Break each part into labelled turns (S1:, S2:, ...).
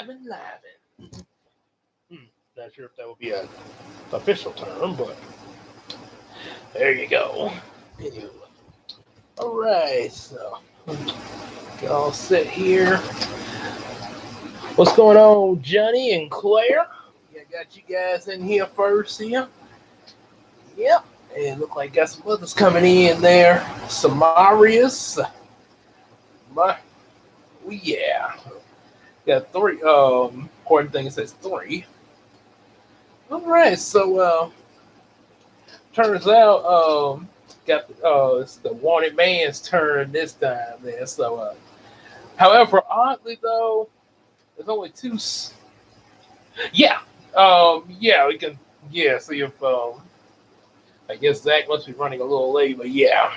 S1: Livin'. Not sure if that would be an official term, but there you go. Anyway. All right, so y'all sit here. What's going on, Johnny and Claire? Yeah, got you guys in here first here. Yep, and look like got some others coming in there. Samarius. My, yeah, got three. According to thing it says three. All right, so turns out got it's the wanted man's turn this time there. So however, oddly though, there's only two. Yeah, yeah, we can. Yeah, see if I guess Zach must be running a little late, but yeah.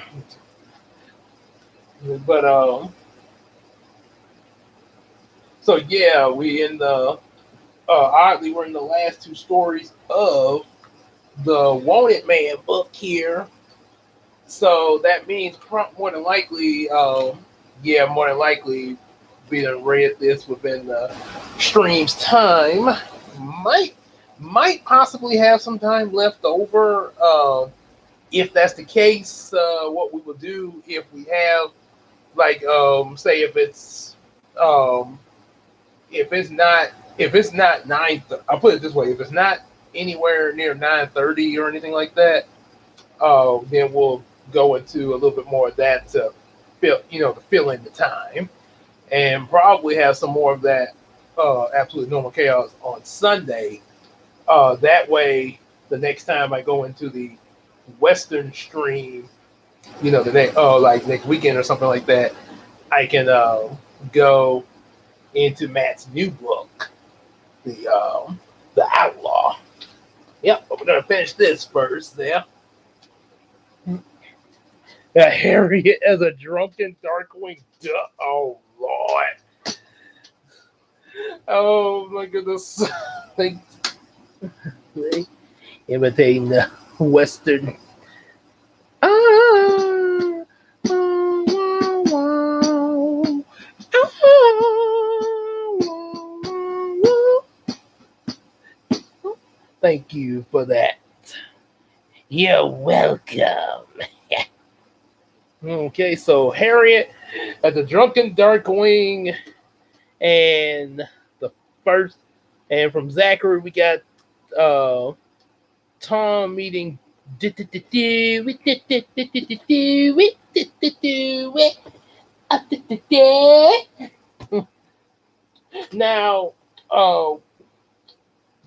S1: But so yeah, we in the oddly we're in the last two stories of the Wanted Man book here. So that means more than likely, yeah, more than likely, being read this within the stream's time. Might might possibly have some time left over. If that's the case, what we will do if we have like say um if it's not I'll put it this way, if it's not anywhere near 9:30 or anything like that, then we'll go into a little bit more of that to fill in the time, and probably have some more of that absolute normal chaos on Sunday. That way, the next time I go into the Western stream, the next like next weekend or something like that, I can go into Matt's new book, the Outlaw. Yep, but we're gonna finish this first. There, Harriet as a drunken Darkwing Duck. Oh Lord! Oh my goodness! Like, imitating the Western. Ah, oh, wow, wow. Thank you for that. You're welcome. Okay, so Harriet as a drunken Darkwing, and the first, and from Zachary we got Tom meeting. Now,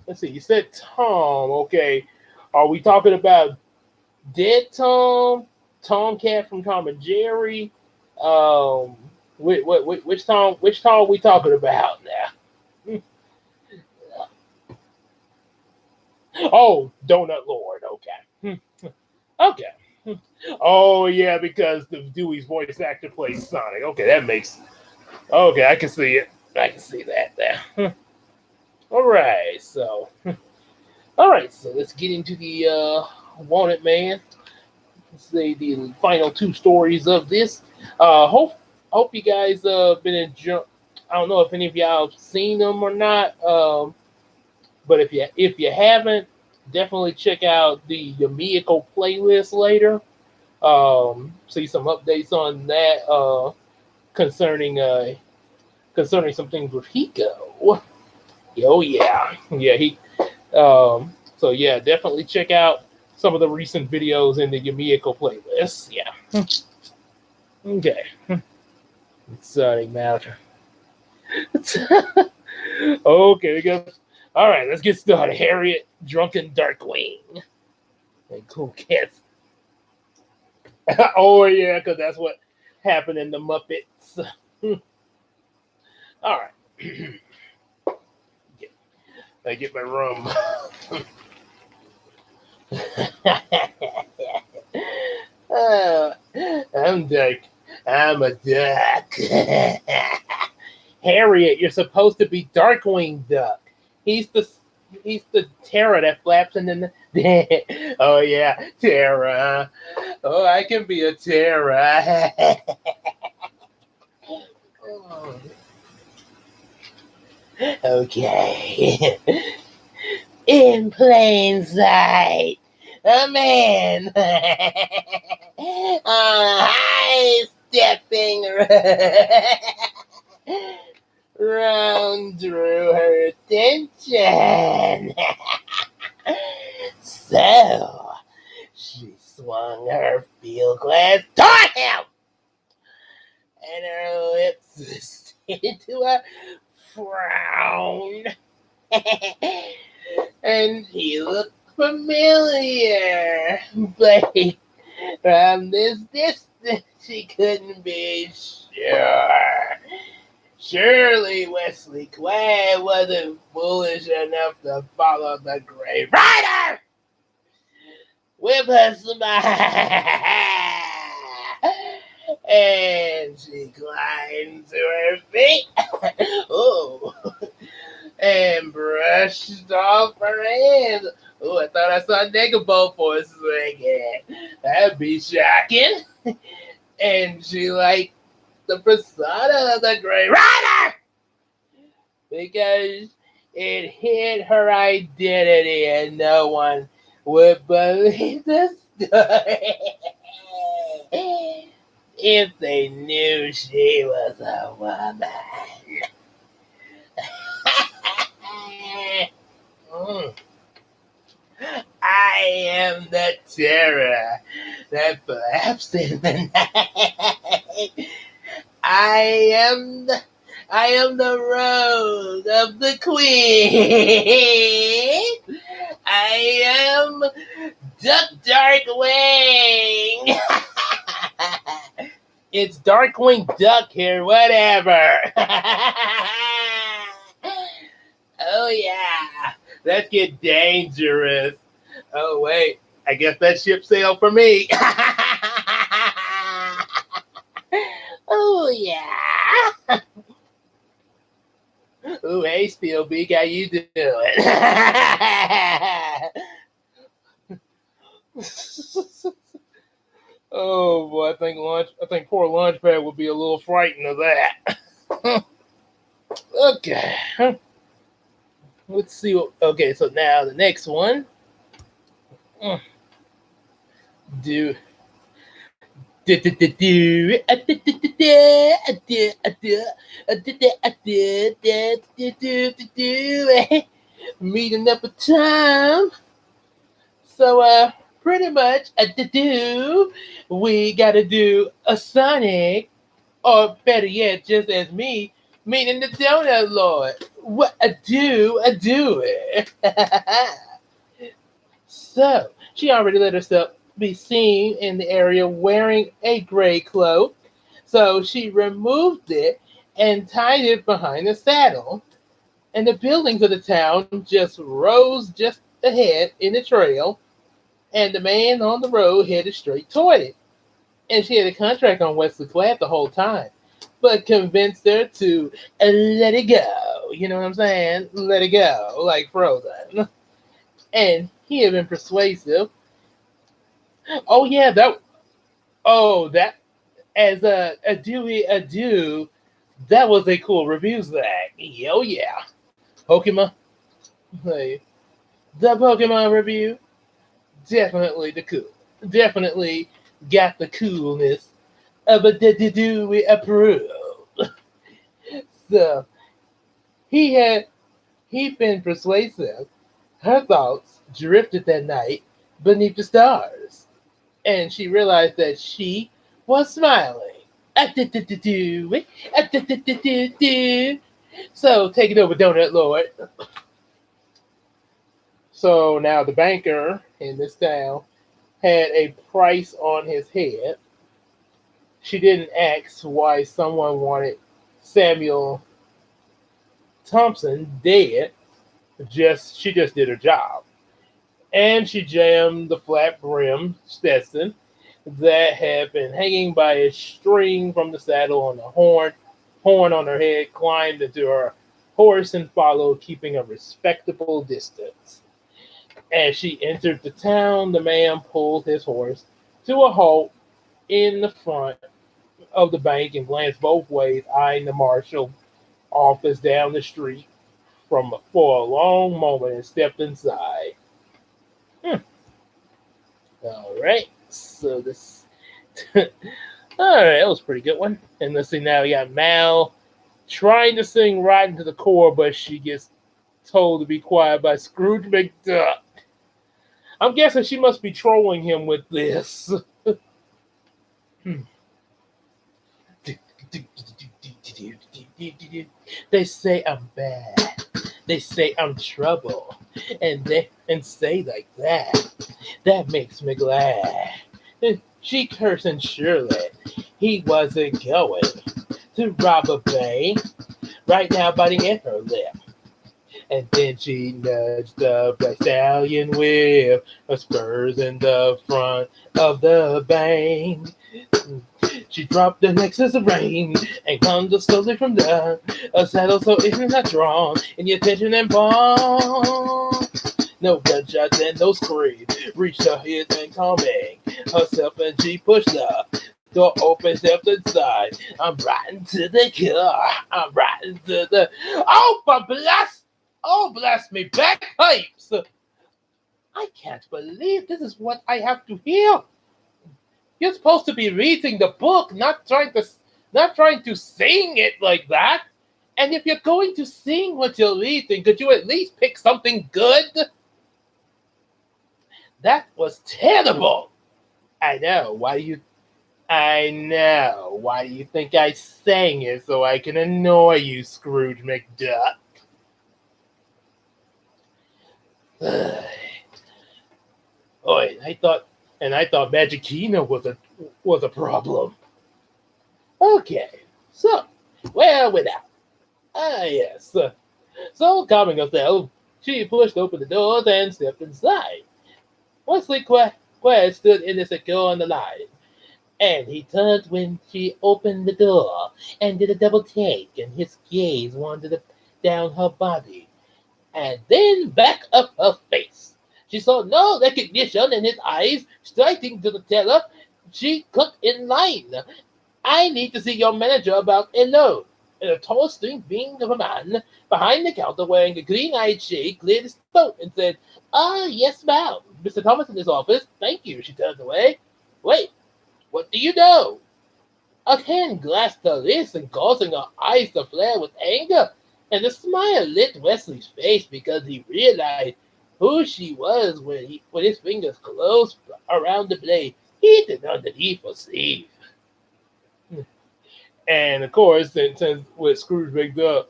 S1: let's see. You said Tom. Okay, are we talking about Dead Tom, Tomcat from Tom and Jerry? Which Tom? Which Tom are we talking about now? Oh, Donut Lord. Okay. Okay. Oh yeah, because the Dewey's voice actor plays Sonic. Okay, that makes. Okay, I can see it. I can see that there. All right, so. All right, so let's get into the Wanted Man. Let's say the final two stories of this. Hope you guys been enjoying. I don't know if any of y'all have seen them or not. But if you haven't, definitely check out the Yumiko playlist later. See some updates on that concerning some things with Hiko. Oh yeah. So yeah, definitely check out some of the recent videos in the Yumiko playlist. Yeah. Okay. Exciting matter. Okay, we go. All right, let's get started. Harriet, drunken Darkwing, and cool cats. Oh yeah, because that's what happened in the Muppets. All right. I get my rum. I'm Duck. I'm a duck. Harriet, you're supposed to be Darkwing Duck. He's the terror that flaps in the. Oh yeah, terror. Oh, I can be a terror. Oh. Okay. In plain sight, a man high stepping round drew her attention. So she swung her field glass toward him, and her lips into a frown. And he looked familiar, but from this distance she couldn't be sure. Surely Wesley Quay wasn't foolish enough to follow the Grey Rider with a smile. And she climbed to her feet. Oh, and brushed off her hands. Oh, I thought I saw a Negabo for a second. That'd be shocking. And she liked the persona of the Grey Rider because it hid her identity and no one would believe the story if they knew she was a woman. I am the terror that flaps in the night. I am the rose of the queen. I am Darkwing. It's Darkwing Duck here, whatever. Oh yeah, let's get dangerous. Oh wait, I guess that ship sailed for me. Oh yeah. Ooh, hey, Steelbeak, how you doing? Oh boy, I think poor Launchpad would be a little frightened of that. Okay. Let's see what okay, so now the next one. Do do do do do meeting up a time. So pretty much we gotta do a Sonic, or better yet, just as me meeting the Donut Lord. What I do it. So she already let herself be seen in the area wearing a gray cloak. So she removed it and tied it behind the saddle. And the buildings of the town just rose just ahead in the trail, and the man on the road headed straight toward it. And she had a contract on Wesley Clapp the whole time, but convinced her to let it go. You know what I'm saying? Let it go, like Frozen. And he had been persuasive. Oh yeah, that as a do, that was a cool review Zach. Oh yeah, Pokemon, hey, the Pokemon review, definitely the cool, definitely got the coolness of a do we approve. So he had he'd been persuasive. Her thoughts drifted that night beneath the stars, and she realized that she was smiling. Ah-do-do-do-do. Ah-do-do-do-do-do. So take it over, Donut Lord. So now the banker in this town had a price on his head. She didn't ask why someone wanted Samuel Thompson dead. She just did her job. And she jammed the flat brim Stetson that had been hanging by a string from the saddle on the horn on her head, climbed into her horse and followed, keeping a respectable distance. As she entered the town, the man pulled his horse to a halt in the front of the bank and glanced both ways, eyeing the marshal office down the street. for a long moment and stepped inside. Hmm. All right. So this. All right, that was a pretty good one. And let's see now we got Mal trying to sing right into the core, but she gets told to be quiet by Scrooge McDuck. I'm guessing she must be trolling him with this. They say I'm bad. They say I'm trouble. And say like that. That makes me glad. She cursing surely. He wasn't going to rob a bank. Right now biting at her lip. And then she nudged the black stallion with her spurs in the front of the bank. She dropped the nexus of rain and comes slowly from the saddle, so it's not drawn in your attention and bond. No gunshots and no scream. Reached her head and calming herself, and she pushed the door open, stepped inside. I'm riding to the car. I'm riding to the. Oh, but bless! Oh, bless me, bagpipes! I can't believe this is what I have to hear. You're supposed to be reading the book, not trying to sing it like that. And if you're going to sing what you're reading, could you at least pick something good? That was terrible. I know. I know. Why do you think I sang it? So I can annoy you, Scrooge McDuck. Oh, I thought Magicina was a problem. Okay, so well without. Ah yes. So calming herself, she pushed open the doors and stepped inside. Wesley Quest stood innocent on the line, and he turned when she opened the door and did a double take, and his gaze wandered down her body and then back up her face. She saw no recognition in his eyes, striking to the teller. She cut in line. I need to see your manager about a loan. And a tall, slim being of a man behind the counter wearing a green-eyed shade cleared his throat and said, Ah, yes, ma'am. Mr. Thomas in his office. Thank you. She turned away. Wait, what do you know? A hand grasped her wrist and causing her eyes to flare with anger, and a smile lit Wesley's face because he realized who she was when his fingers closed around the blade hidden underneath her sleeve. And of course, since with Scrooge McDuck,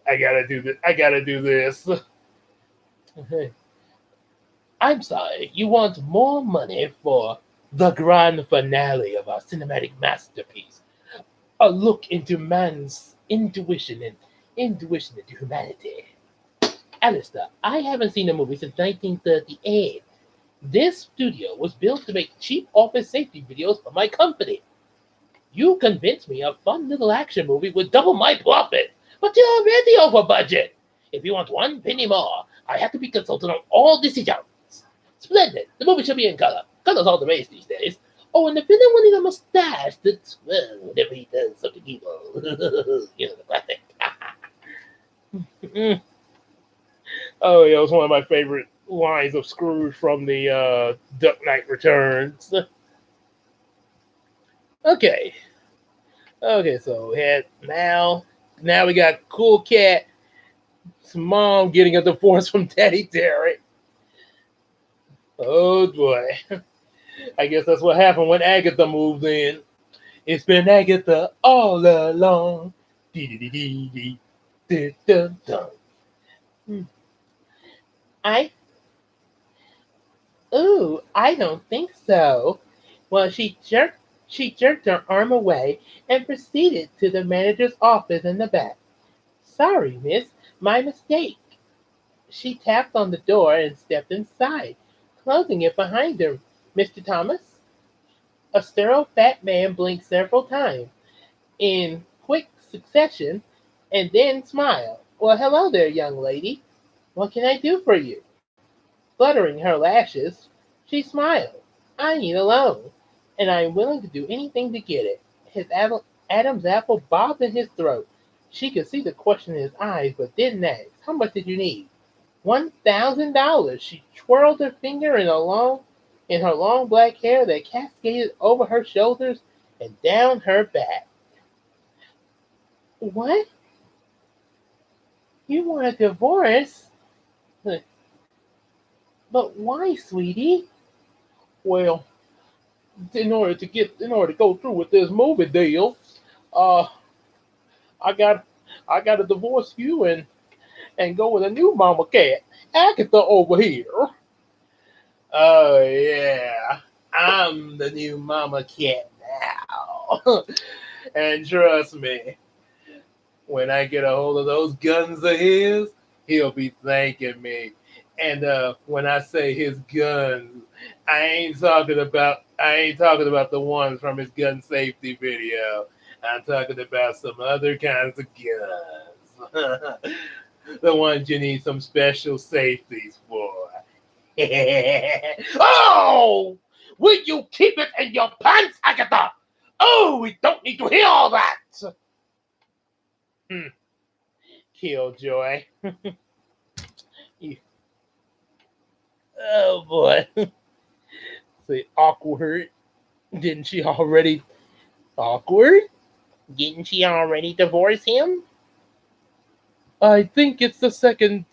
S1: I gotta do this. I gotta do this. I'm sorry. You want more money for the grand finale of our cinematic masterpiece? A look into man's intuition into humanity. Alistair, I haven't seen a movie since 1938. This studio was built to make cheap office safety videos for my company. You convinced me a fun little action movie would double my profit, but you're already over budget. If you want one penny more, I have to be consulted on all decisions. Splendid. The movie should be in color. Color's all the rage these days. Oh, and the villain will need a mustache that's, well, whenever he does something evil. You know, the classic. Oh, yeah, it was one of my favorite lines of Scrooge from the Duck Knight Returns. Okay. Okay, so we had Mal. Now we got Cool Cat's mom getting a divorce from Daddy Derek. Oh boy. I guess that's what happened when Agatha moved in. It's been Agatha all along. I I don't think so. Well, she jerked her arm away and proceeded to the manager's office in the back. Sorry, miss, my mistake. She tapped on the door and stepped inside, closing it behind her. Mr. Thomas? A sterile fat man blinked several times in quick succession and then smiled. Well, hello there, young lady. What can I do for you? Fluttering her lashes, she smiled. I need a loan, and I am willing to do anything to get it. Adam's apple bobbed in his throat. She could see the question in his eyes, but didn't ask. How much did you need? $1,000. She twirled her finger in her long black hair that cascaded over her shoulders and down her back. What? You want a divorce? But why, sweetie? Well, in order to go through with this movie deal, uh, I got I got to divorce you and go with a new mama cat, Agatha over here. Oh yeah, I'm the new mama cat now. And trust me, when I get a hold of those guns of his, he'll be thanking me. And when I say his guns, I ain't talking about the ones from his gun safety video. I'm talking about some other kinds of guns. The ones you need some special safeties for. Oh! Will you keep it in your pants, Agatha? Oh, we don't need to hear all that. Hmm. Killjoy. Oh boy. Say awkward. Didn't she already awkward? Didn't she already divorce him? I think it's the second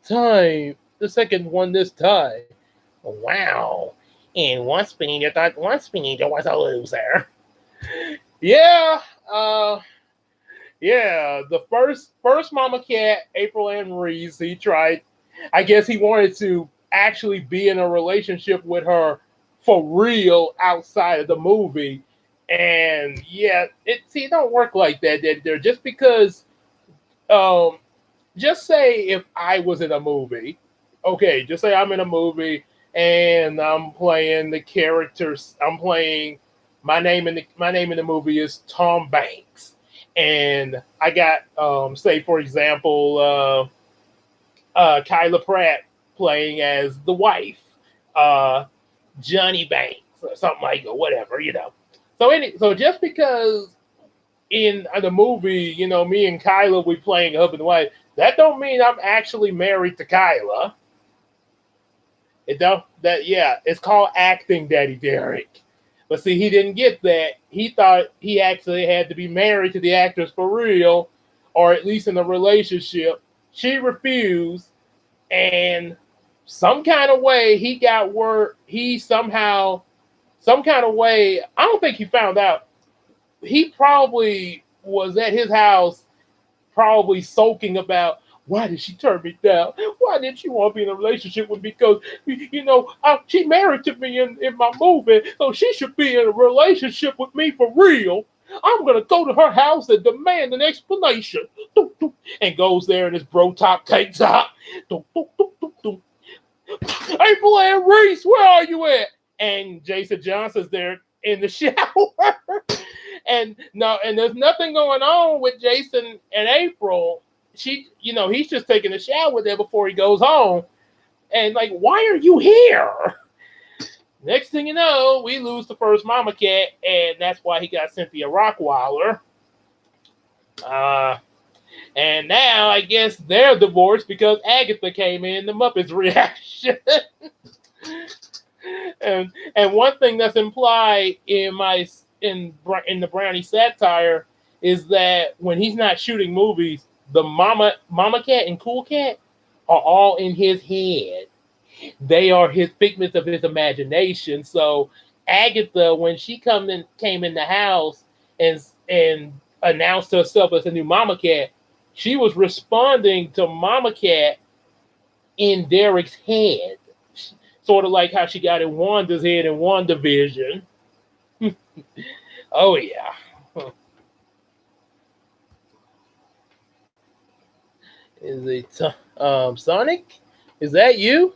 S1: time. The second one this time. Wow. And one Spinito was a loser. Yeah, yeah. The first Mama Cat, April Ann Reese, he tried. I guess he wanted to actually be in a relationship with her for real outside of the movie. And yeah, it don't work like that. They're just because um just say if I was in a movie, okay, just say I'm in a movie and I'm playing the characters. I'm playing my name in the movie is Tom Banks, and I got say for example Kyla Pratt playing as the wife, uh, Johnny Banks or something like or whatever, you know. So just because in the movie, you know, me and Kyla we playing husband and wife. That don't mean I'm actually married to Kyla. It don't that yeah, it's called acting, Daddy Derek. But see, he didn't get that. He thought he actually had to be married to the actress for real, or at least in a relationship. She refused, and some kind of way he got word. He somehow, some kind of way. I don't think he found out. He probably was at his house probably sulking about why did she turn me down? Why did she want to be in a relationship with me? Because she married to me in my movie, so she should be in a relationship with me for real. I'm gonna go to her house and demand an explanation. And goes there in his bro top tank top. April Ann Reese, where are you at? And Jason Johnson's there in the shower. And no, and there's nothing going on with Jason and April. He's just taking a shower there before he goes home. And like, why are you here? Next thing you know, we lose the first Mama Cat, and that's why he got Cynthia Rockwiler. And now I guess they're divorced because Agatha came in the Muppets reaction. and one thing that's implied in the Brownie satire is that when he's not shooting movies, the Mama Cat and Cool Cat are all in his head. They are his figments of his imagination. So Agatha, when she came in the house and announced herself as a new Mama Cat, she was responding to Mama Cat in Derek's head, sort of like how she got in Wanda's head in WandaVision. Oh yeah. Is it Sonic? Is that you?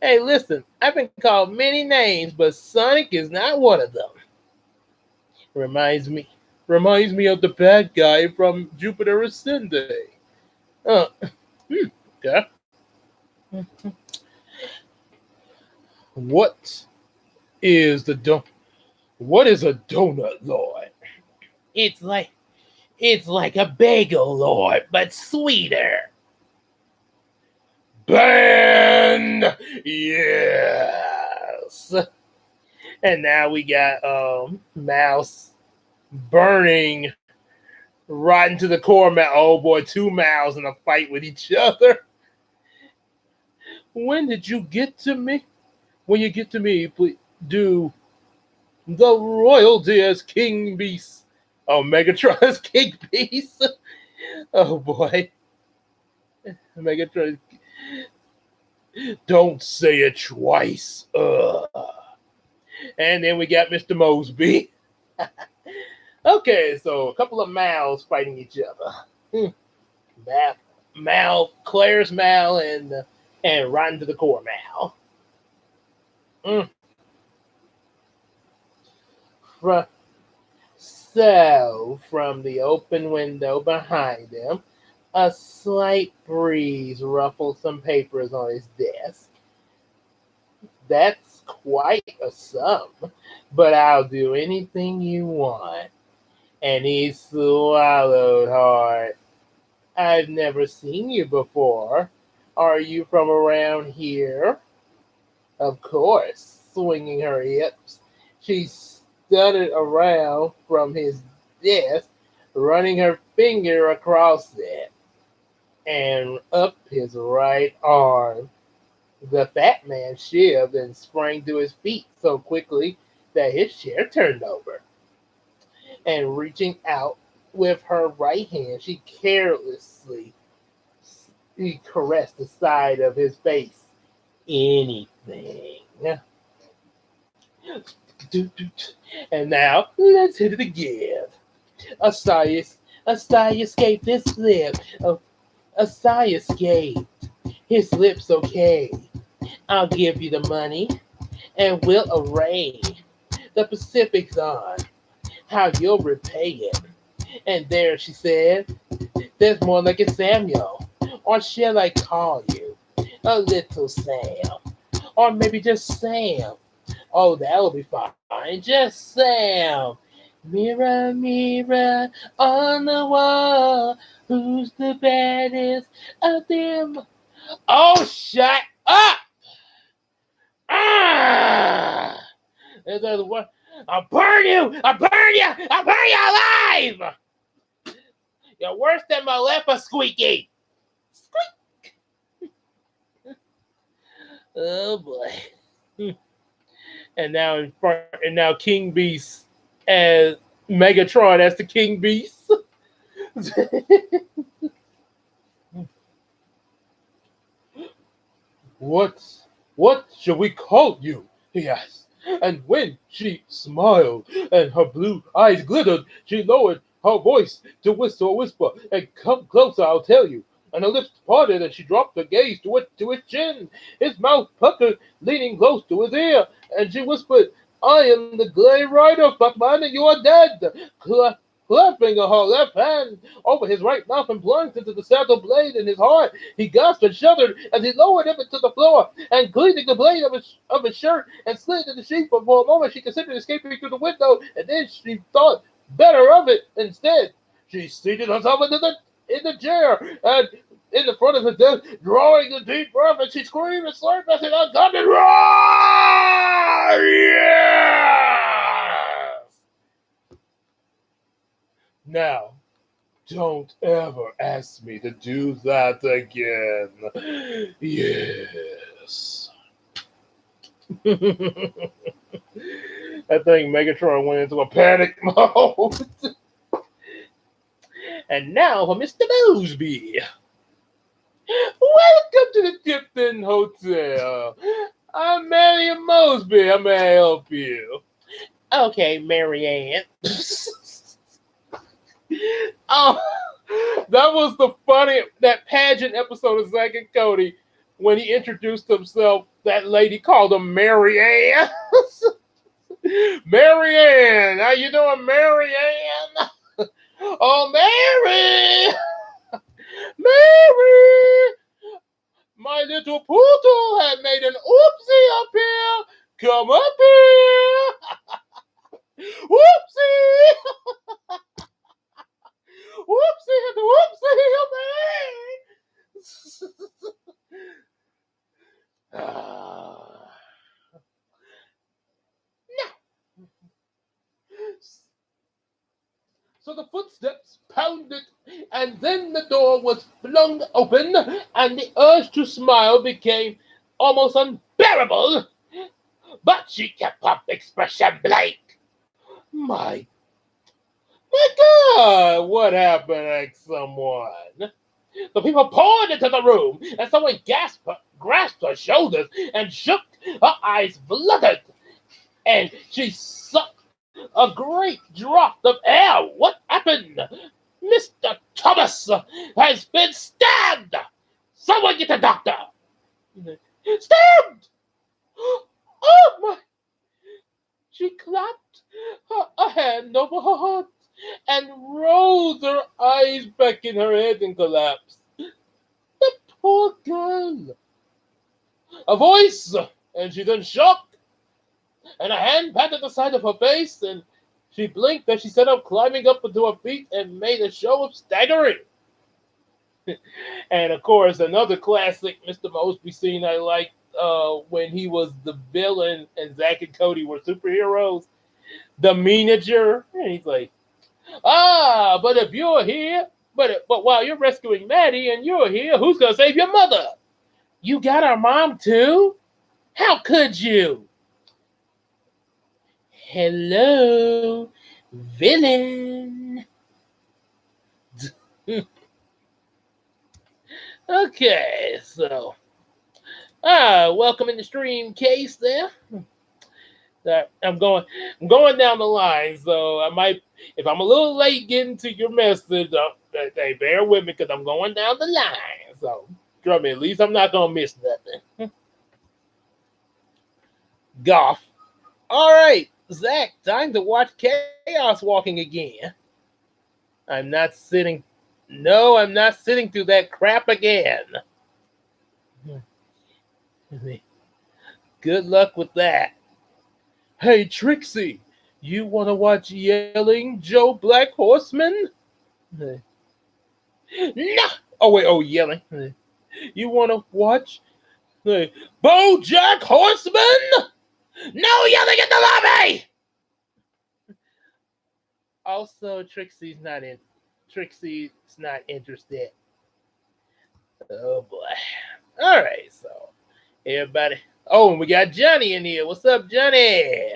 S1: Hey, listen, I've been called many names, but Sonic is not one of them. Reminds me, reminds me of the bad guy from Jupiter Ascending. Uh, okay. What is the do? What is a donut, Lord? It's like it's like a bagel, Lord, but sweeter. banned. Yes. And now we got Mouse burning right into the core. Oh boy, two Mouse in a fight with each other. When did you get to me? When you get to me, please do the royalty as King Beast. Oh, Megatron as King Beast. Oh boy. Megatron. Don't say it twice. And then we got Mr. Mosby. Okay, so a couple of Mals fighting each other. Claire's Mal, and Rotten to the Core Mal. Mm. So, from the open window behind him, a slight breeze ruffled some papers on his desk. That's quite a sum, but I'll do anything you want. And he swallowed hard. I've never seen you before. Are you from around here? Of course, swinging her hips, she stuttered around from his desk, running her finger across it and up his right arm. The fat man shivered and sprang to his feet so quickly that his chair turned over. And reaching out with her right hand, she carelessly caressed the side of his face. Anything. And now, let's hit it again. A sigh, a sigh escaped his lip. A sigh escaped his lips. Okay, I'll give you the money, and we'll arrange the Pacific's on how you'll repay it. And there, she said, there's more like it, Samuel. Or shall I call you a little Sam? Or maybe just Sam. Oh, that'll be fine. Just Sam. Mirror, mirror on the wall. Who's the baddest of them? Oh, shut up! Ah! There's one. I'll burn you! I'll burn you! I'll burn you alive! You're worse than Malepa, Squeaky! Squeak! Oh boy. And now King Beast as Megatron as the King Beast. What shall we call you? He asked. And when she smiled and her blue eyes glittered, she lowered her voice to whisper a whisper, and come closer, I'll tell you. And her lips parted, and she dropped her gaze to his chin. His mouth puckered, leaning close to his ear, and she whispered, I am the Gray Rider, Buckman, and you are dead. Clapping her left hand over his right mouth and plunged into the saddle blade in his heart. He gasped and shuddered as he lowered him to the floor, and cleaning the blade of his shirt and slid into the sheath. But for a moment she considered escaping through the window, and then she thought better of it instead. She seated herself in the chair and in the front of the desk, drawing a deep breath, and she screamed and slurred as I got it right! Yes! Now, don't ever ask me to do that again. Yes. I think Megatron went into a panic mode. And now for Mr. Mosby. Welcome to the Tipton Hotel. I'm Marion Mosby. How may I help you? Okay, Marianne. Oh, that was that pageant episode of Zack and Cody when he introduced himself. That lady called him Marianne. Marianne, how you doing, Marianne? Oh, Mary, Mary, my little poodle had made an oopsie up here. Come up here. Whoopsie. Whoopsie, whoopsie, man. So the footsteps pounded, and then the door was flung open, and the urge to smile became almost unbearable. But she kept up expression blank. My, my God, what happened? Asked someone. The people poured into the room, and someone grasped her shoulders and shook. Her eyes fluttered, and she sucked a great draught of air. What happened? Mr. Thomas has been stabbed. Someone get the doctor. Stabbed! Oh my! She clapped a hand over her heart and rolled her eyes back in her head and collapsed. The poor girl. A voice, and she then shocked, and a hand patted the side of her face, and she blinked as she sat up, climbing up onto her feet, and made a show of staggering. And of course, another classic Mr. Mosby scene I liked when he was the villain and Zack and Cody were superheroes. The manager, and he's like, but if you're here, but while you're rescuing Maddie and you're here, who's gonna save your mother? You got our mom too? How could you? Hello, villain. Okay, so welcome in the stream case there. I'm going down the line, so I might, if I'm a little late getting to your message, they bear with me because I'm going down the line. So trust me, at least I'm not gonna miss nothing. Golf. All right, Zach, time to watch Chaos Walking again. I'm not sitting. No, I'm not sitting through that crap again. Good luck with that. Hey, Trixie, you want to watch Yelling Joe Black Horseman? No. Oh, wait, Yelling. You want to watch BoJack Horseman? No yelling in the lobby! Also, Trixie's not interested. Oh, boy. All right, so everybody. Oh, and we got Johnny in here. What's up, Johnny?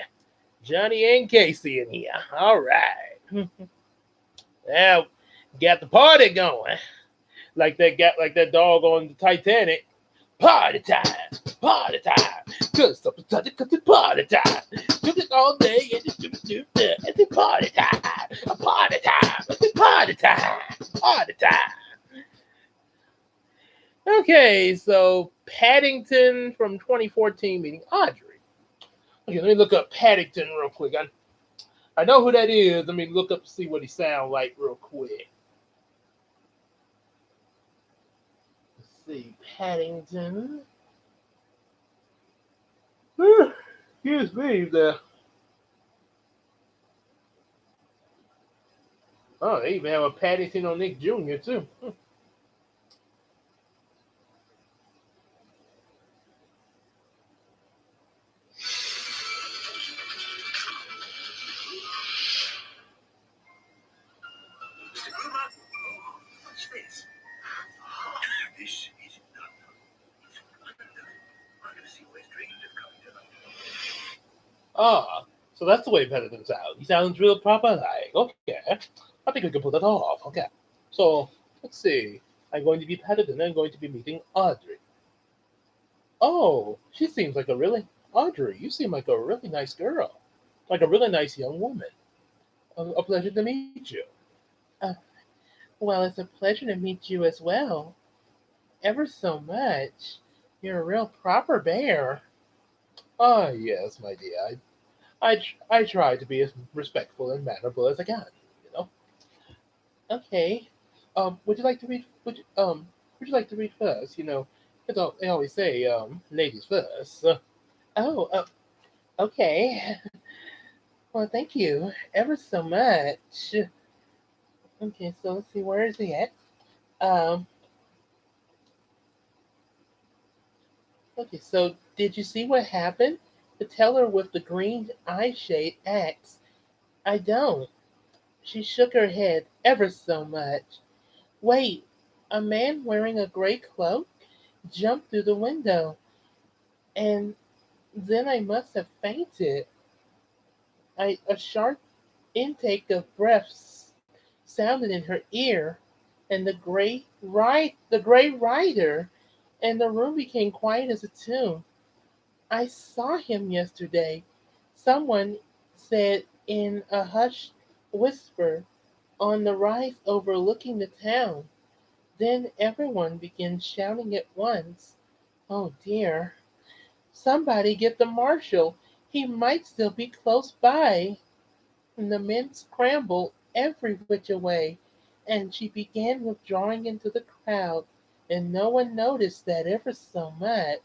S1: Johnny and Casey in here. All right. Now, got the party going. Like that dog on the Titanic. Party time. Party time. Good stuff. Party time. Do this all day and just do it. It's party time. Party time. Party time. Party time. Okay, so Paddington from 2014 meeting Audrey. Okay, let me look up Paddington real quick. I know who that is. Let me look up to see what he sounds like real quick. Let's see, Paddington. Excuse me there. Oh, they even have a Paddington on Nick Jr. too. Ah, so that's the way Paddington sounds. He sounds real proper like. Okay. I think we can pull that off. Okay. So, let's see. I'm going to be Paddington. I'm going to be meeting Audrey. Oh, she seems like Audrey, you seem like a really nice girl. Like a really nice young woman. A pleasure to meet you. Uh, well, it's a pleasure to meet you as well. Ever so much. You're a real proper bear. Ah, yes, my dear. I try to be as respectful and mannerable as I can. You know. Okay. Would you like to read? Would you like to read first? You know, they always say, ladies first. Oh, okay. Well, thank you ever so much. Okay, so let's see, where is he at? Um, okay, so did you see what happened? The teller with the green eye shade asks, I don't.
S2: She shook her head ever so much. Wait, a man wearing a gray cloak jumped through the window, and then I must have fainted. A sharp intake of breaths sounded in her ear, and the gray rider, and the room became quiet as a tomb. I saw him yesterday, someone said in a hushed whisper on the rise overlooking the town. Then everyone began shouting at once. Oh dear. Somebody get the marshal. He might still be close by. And the men scrambled every which way, and she began withdrawing into the crowd, and no one noticed that ever so much.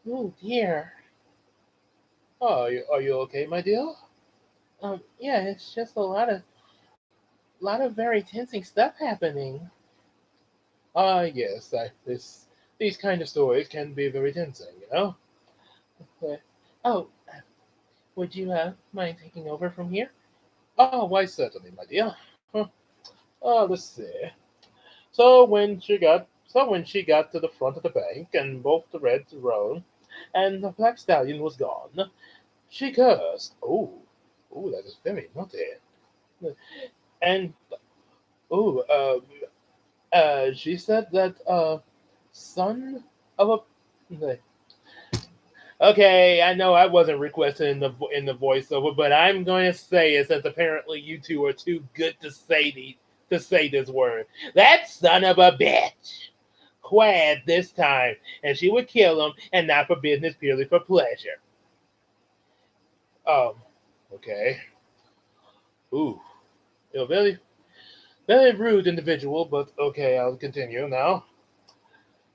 S2: Oh dear.
S1: Oh, are you okay, my dear?
S2: Yeah, it's just lot of very tensing stuff happening.
S1: Yes, these kind of stories can be very tensing, you know?
S2: Uh, oh, would you mind taking over from here?
S1: Oh, why, certainly, my dear. Huh. Let's see. So when she got to the front of the bank, and both the reds rode, and the black stallion was gone, she cursed. Oh, that is very naughty. And oh, she said that son of a. Okay, I know I wasn't requested in the voiceover, but I'm going to say it since apparently you two are too good to say this word. That son of a bitch, Quad this time, and she would kill him, and not for business, purely for pleasure. Um, okay. Ooh, you're a very very rude individual, but okay, I'll continue now.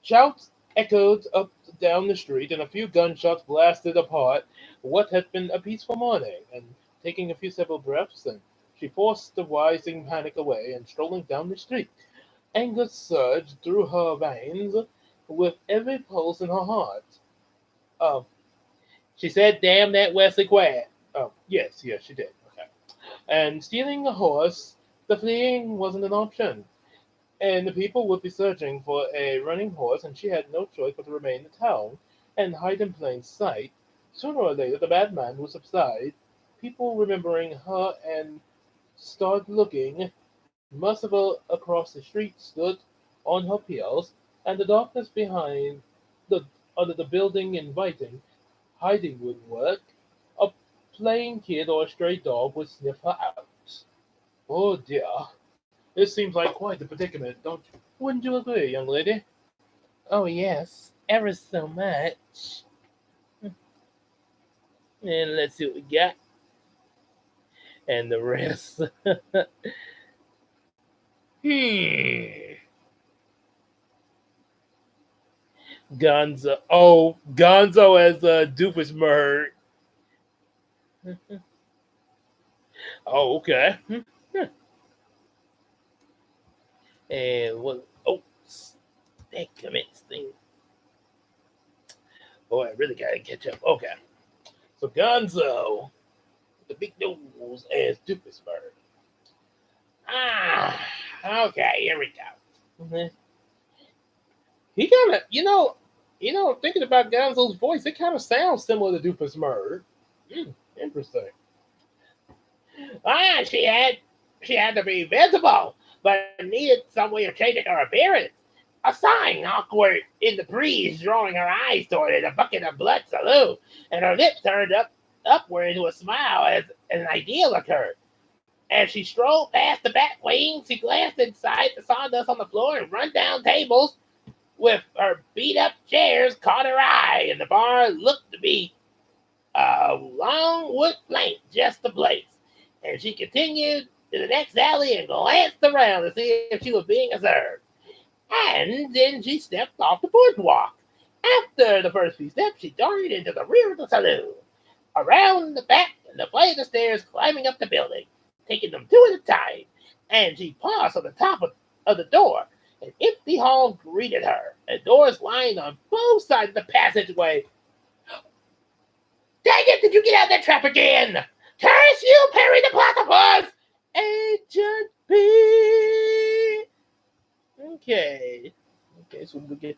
S1: Shouts echoed up down the street, and a few gunshots blasted apart what had been a peaceful morning. And taking a few several breaths, and she forced the rising panic away, and strolling down the street, anger surged through her veins with every pulse in her heart. Oh, she said, "Damn that Wesley Quad." Oh, yes, she did. Okay. And stealing a horse, the fleeing wasn't an option. And the people would be searching for a running horse, and she had no choice but to remain in town and hide in plain sight. Sooner or later, the bad man would subside, people remembering her and start looking. Merciful across the street stood on her heels, and the darkness behind the under the building inviting, hiding would work. A playing kid or a stray dog would sniff her out. Oh dear, this seems like quite the predicament, don't you? Wouldn't you agree, young lady?
S2: Oh yes, ever so much.
S1: And let's see what we got. And the rest. hmm. Gonzo. Oh, Gonzo as Doofus Murd. Oh, okay. And what? Oh, that comments thing. Oh, I really gotta catch up. Okay. So Gonzo, the big nose as Doofus Murd. Ah, okay, here we go. He kind of, thinking about Gonzo's voice, it kind of sounds similar to Doofus Murd. Interesting. She had to be visible, but needed some way of changing her appearance. A sign awkward in the breeze, drawing her eyes toward it, a bucket of blood salute, and her lips turned upward into a smile as an ideal occurred. As she strolled past the bat wing, she glanced inside the sawdust on the floor and run down tables with her beat up chairs caught her eye, and the bar looked to be a long wood plank just ablaze. And she continued to the next alley and glanced around to see if she was being observed. And then she stepped off the boardwalk. After the first few steps, she darted into the rear of the saloon, around the back and the flight of the stairs, climbing up the building, taking them two at a time. And she paused on the top of the door. An empty hall greeted her, and doors lined on both sides of the passageway. Dang it, did you get out of that trap again? Curse you, Perry the Platypus!
S2: Agent B. Okay. Okay, so we get.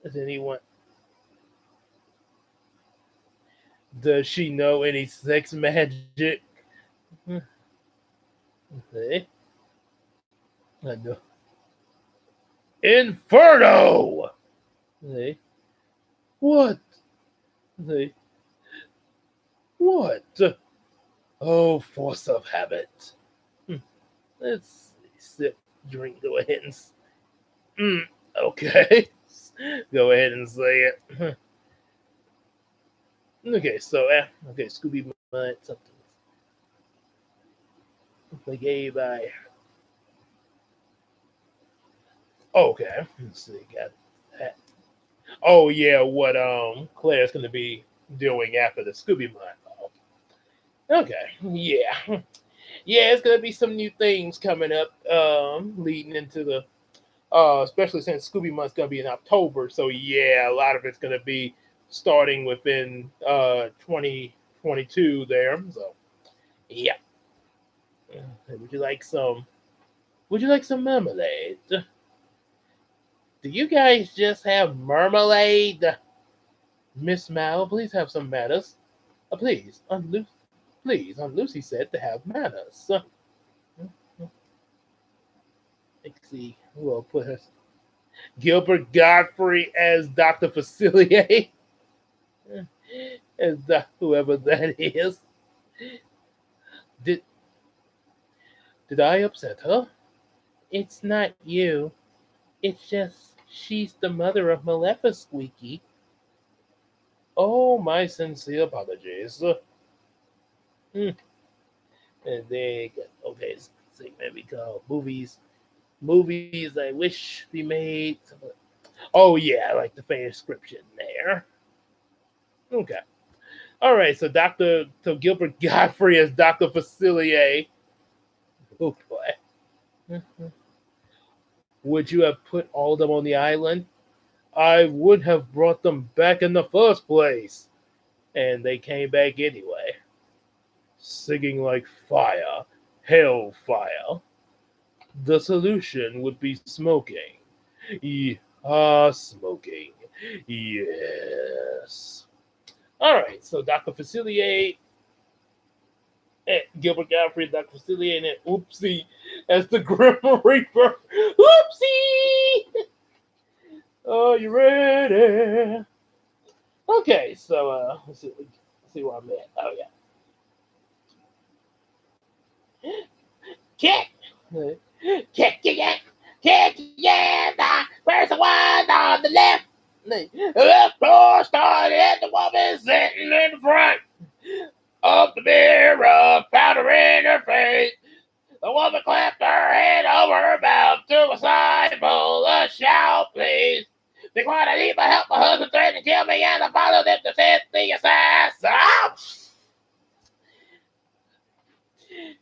S2: Does anyone. Does she know any sex magic? Hmm, okay. I know. Inferno! Okay. What? Okay. What? Oh, force of habit. Hmm, let's sip, drink, go ahead and. Mm, okay. Go ahead and say it. Okay, so okay, Scooby Mud something. They gave by. Okay, let's see. Got that. Oh yeah, what Claire's gonna be doing after the Scooby Mud ball. Okay, yeah, yeah, it's gonna be some new things coming up, leading into the especially since Scooby Month's gonna be in October. So yeah, a lot of it's gonna be starting within 2022 there. So yeah, would you like some? Would you like some marmalade? Do you guys just have marmalade? Miss Mal, please have some manners. Please, Aunt Lucy said to have manners. Let's see, who will put her? Gilbert Godfrey as Dr. Facilier. As whoever that is. Did did I upset her? It's not you. It's just she's the mother of Maleficent, Squeaky. Oh, my sincere apologies. Hmm. And then, okay, segment we call movies I wish we made. Oh yeah, I like the fan description there. Okay. All right, so Gilbert Godfrey as Dr. Facilier. Oh boy. Would you have put all of them on the island? I would have brought them back in the first place. And they came back anyway. Singing like fire, hellfire. The solution would be smoking. Smoking. Yes. All right, so Dr. Facilier, Gilbert Godfrey, Dr. Facilier, and then Oopsie as the Grim Reaper. Oopsie! Are you ready? Okay, so let's see where I'm at. Oh yeah, kick, kick, kick, kick, yeah. Where's the one on the left? Left door started at the woman sitting in the front of the mirror, powder in her face. The woman clapped her hand over her mouth to a side full of shout, please. Be quiet, I need my help. My husband threatened to kill me, and I followed him to set the assassin.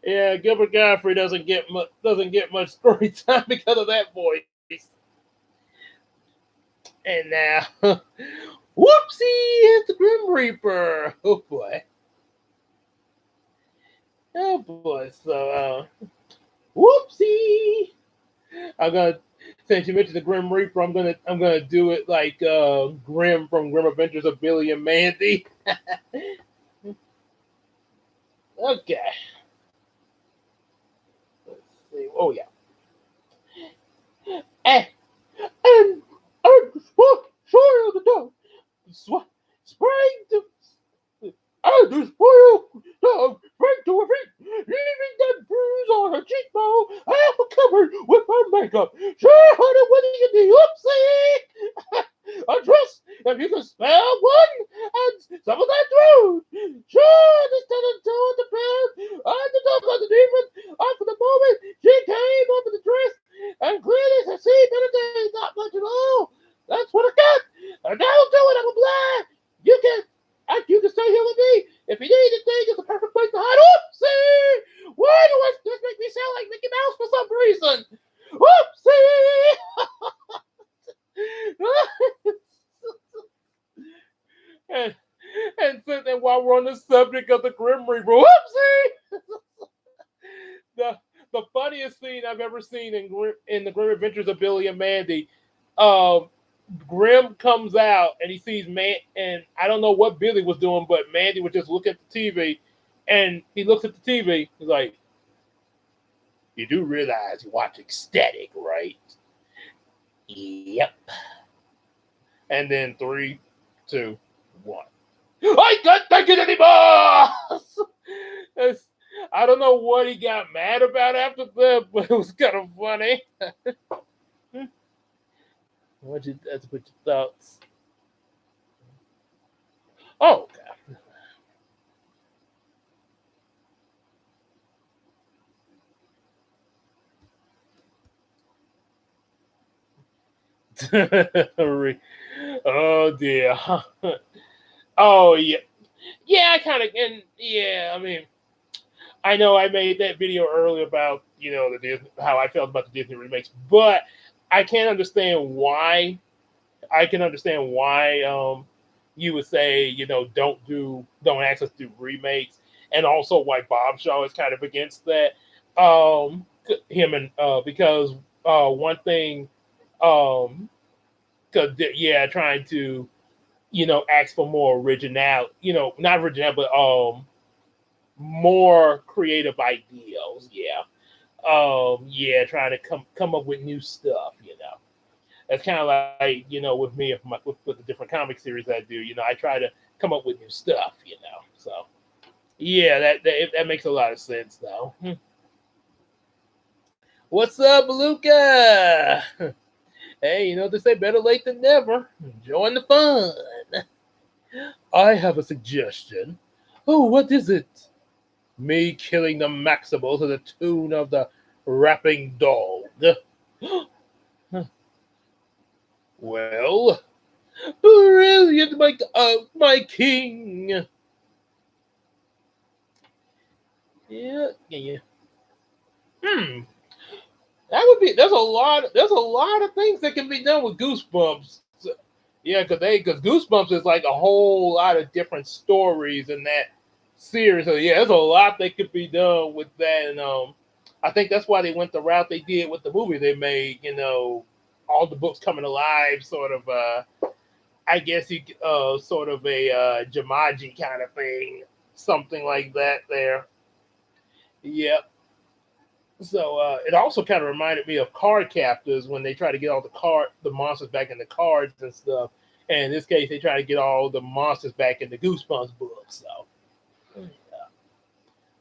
S2: Yeah, Gilbert Godfrey doesn't get much story time because of that voice. And now, whoopsie! It's the Grim Reaper. Oh boy. Oh boy. So, whoopsie! I'm gonna since you mentioned the Grim Reaper, I'm gonna do it like Grim from Grim Adventures of Billy and Mandy. Okay. Let's see. Oh yeah. And and soil the dog. Sprang to and the spoiled dog sprang to her feet, leaving that bruise on her cheekbone half covered with her makeup. She honey, what do you do? Oopsie! A dress, if you can spell one, and some of that food. Sure, this didn't tell the bed, and the dog on the demon. After the moment, she came up in the dress, and clearly her see better not much at all. That's what I got. And that'll do it, I'm blind. You can stay here with me. If you need anything, it's a perfect place to hide. Oopsie! Why do I this make me sound like Mickey Mouse for some reason? Oopsie! and, and while we're on the subject of the Grim Reaper, whoopsie!
S1: funniest scene I've ever seen in the Grim Adventures of Billy and Mandy. Um, Grim comes out and he sees Man, and I don't know what Billy was doing, but Mandy was just looking at the TV, and he looks at the TV. He's like, "You do realize you're watching static, right?" Yep. And then three, two, one. I can't take it anymore. It's- I don't know what he got mad about after that, but it was kind of funny. What you that's what your thoughts? Oh God. Oh dear. Oh yeah. Yeah, I kind of and yeah. I mean, I know I made that video earlier about the Disney, how I felt about the Disney remakes, but I can't understand why. I can understand why you would say don't ask us to do remakes, and also why Bob Shaw is kind of against that. Him and because one thing, because yeah, trying to ask for more original, not original, but more creative ideals. Yeah, yeah, trying to come up with new stuff. That's kind of like with me with the different comic series I do. I try to come up with new stuff. So yeah, that makes a lot of sense though. What's up, Luca? Hey, they say better late than never. Join the fun. I have a suggestion. Oh, what is it? Me killing the Maximal to the tune of the rapping dog. Well, brilliant, my king. Yeah, yeah, yeah. Hmm. That would be. There's a lot. There's a lot of things that can be done with Goosebumps. Yeah, because Goosebumps is like a whole lot of different stories in that series. So yeah, there's a lot that could be done with that, and I think that's why they went the route they did with the movie they made. All the books coming alive, sort of. I guess he sort of a Jumanji kind of thing, something like that. There. Yep. So it also kind of reminded me of Card Captors when they try to get all the monsters back in the cards and stuff. And in this case, they try to get all the monsters back in the Goosebumps books. So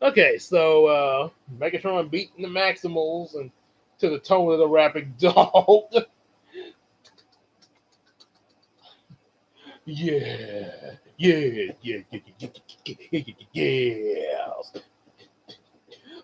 S1: okay, so Megatron beating the Maximals and to the tone of the rapping dog. Yeah, yeah, yeah, yeah, yeah, yeah, yeah.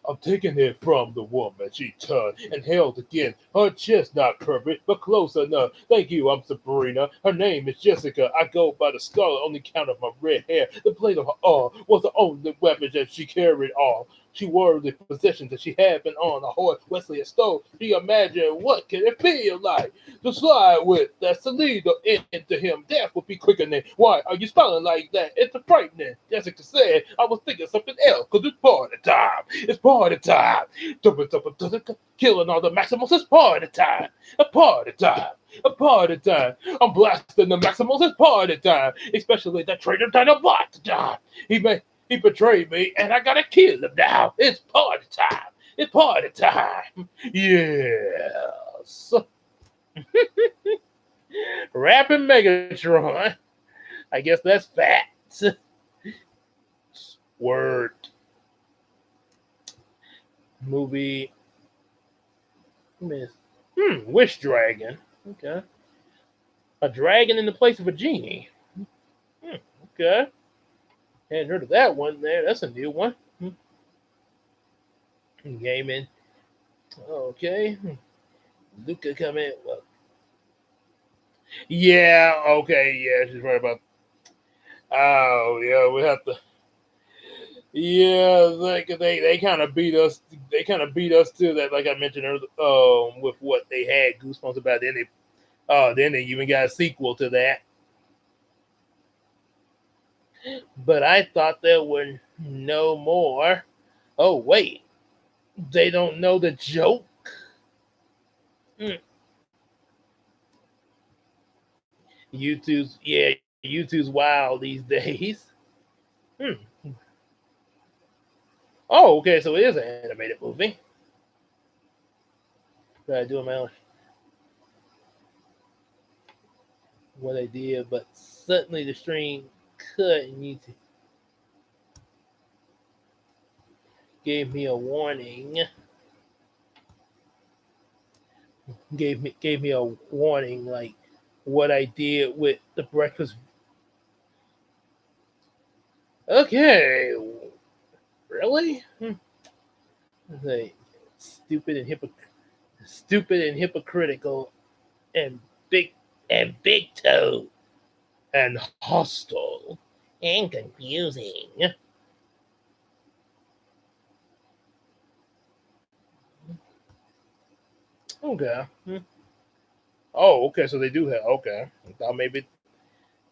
S1: I'm taking it from the woman. She turned and held again. Her chest not perfect, but close enough. Thank you, I'm Sabrina. Her name is Jessica. I go by the scarlet on the count of my red hair. The blade of her arm was the only weapon that she carried on. She wore the possessions that she had been on a horse Wesley had stole. She imagined what can it feel like to slide with that's to lead into him. Death would be quickening. Why are you smiling like that? It's a frightening. Jessica said, I was thinking something else, because it's party time. It's party time. Killing all the Maximals. It's party time. A party time. A party time. I'm blasting the Maximals. It's party time. Especially that traitor Dinobot. He betrayed me, and I gotta kill him now. It's party time. It's party time. Yes. Rapping Megatron. I guess that's facts. Word. Movie. Miss. Wish Dragon. Okay. A dragon in the place of a genie. Hmm, okay. Hadn't heard of that one there. That's a new one. Gaming. Okay. Luca come in. Well, yeah, okay, yeah, she's right about. Oh, yeah, we have to. Yeah, they kind of beat us. They kind of beat us to that, like I mentioned earlier, with what they had Goosebumps about. Then they even got a sequel to that. But I thought there were no more. Oh wait, They don't know the joke. Mm. YouTube's wild these days. Hmm. Oh, okay, so it is an animated movie. But I do my own what I did, but suddenly the stream cut and YouTube gave me a warning. Gave me a warning like what I did with the breakfast. Okay, really? Like, stupid and stupid and hypocritical and big big toe and hostile and confusing. Okay. Oh, okay. So they do have. Okay. I thought maybe.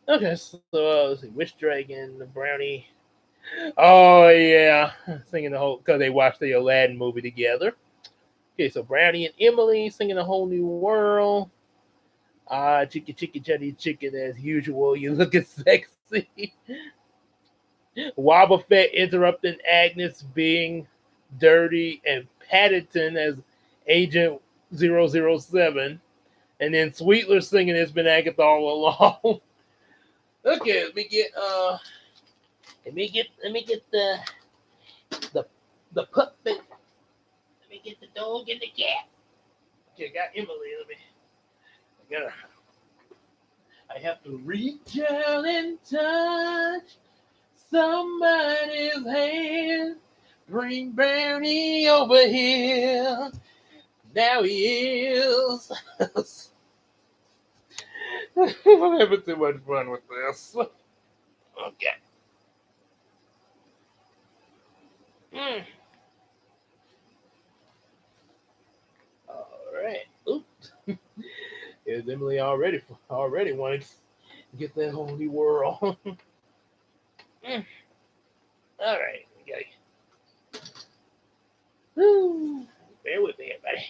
S1: Okay. So let's see. Wish Dragon, the Brownie. Oh yeah, singing the whole because they watched the Aladdin movie together. Okay, so Brownie and Emily singing a whole new world. Ah, chicky chicky chitty chicken as usual. You looking sexy. Wobble Fett interrupting Agnes being dirty and Paddington as Agent 007. And then Sweetler singing It's Been Agatha all along. Okay, let me get the the puppet. Let me get the dog and the cat. Okay, I got Emily. I gotta I have to reach out and touch somebody's hand. Bring Brownie over here. Now he is. I'm having too much fun with this. Okay. Mm. All right. Oops. Is Emily already wanting to get that whole new world? Mm. All right. Okay. Woo. Bear with me, everybody.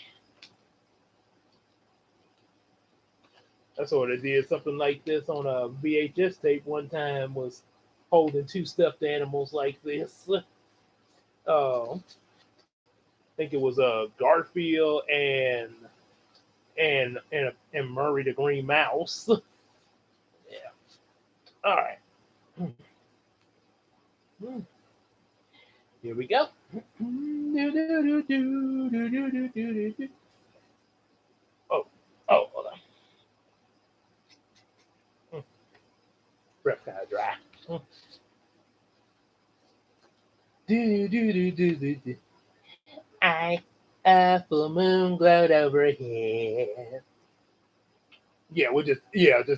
S1: I sort of did something like this on a VHS tape one time. Was holding two stuffed animals like this. I think it was Garfield and Murray the Green Mouse. Yeah. All right. Here we go. Oh, hold on. Breath kind of dry. I a full moon glowed overhead. Just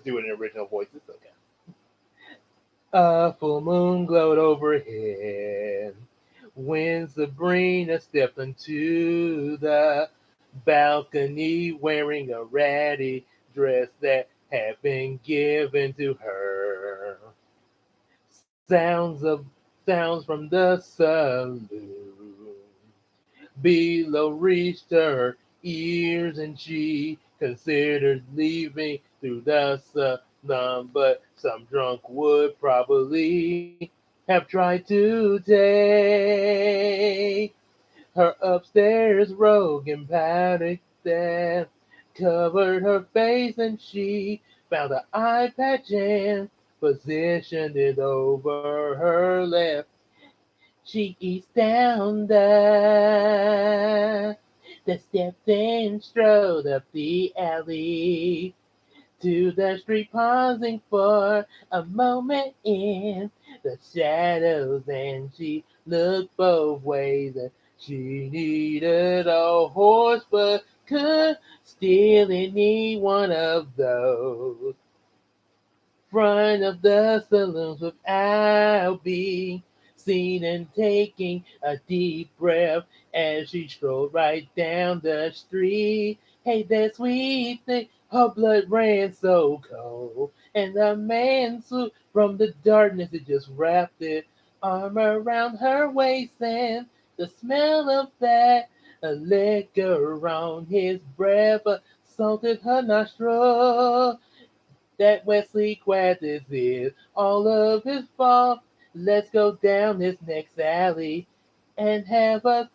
S1: do it in original voice. It's okay. A full moon glowed overhead. When Sabrina stepped into the balcony wearing a ratty dress that had been given to her. Sounds of sounds from the saloon below reached her ears, and she considered leaving through the salon, but some drunk would probably have tried to take her upstairs rogue and powdered that covered her face, and she found an eye patch and positioned it over her left. She eats down the steps and strode up the alley to the street, pausing for a moment in the shadows, and she looked both ways. And she needed a horse, but could steal any one of those. Front of the saloons without being seen, and taking a deep breath as she strode right down the street. Hey there, sweet thing, her blood ran so cold, and the man swooped from the darkness. It just wrapped it arm around her waist, and
S2: The smell of that liquor on his breath assaulted her nostril. That Wesley Quathis is all of his fault. Let's go down this next alley and have a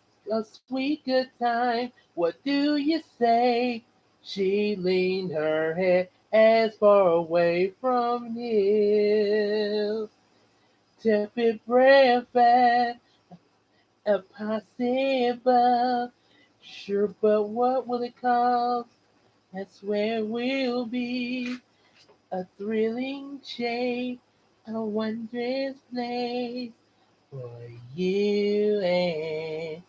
S2: sweet good time. What do you say? She leaned her head as far away from him. Tepid breakfast, impossible. Sure, but what will it cost? That's where we'll be. A thrilling chase, a wondrous place for you and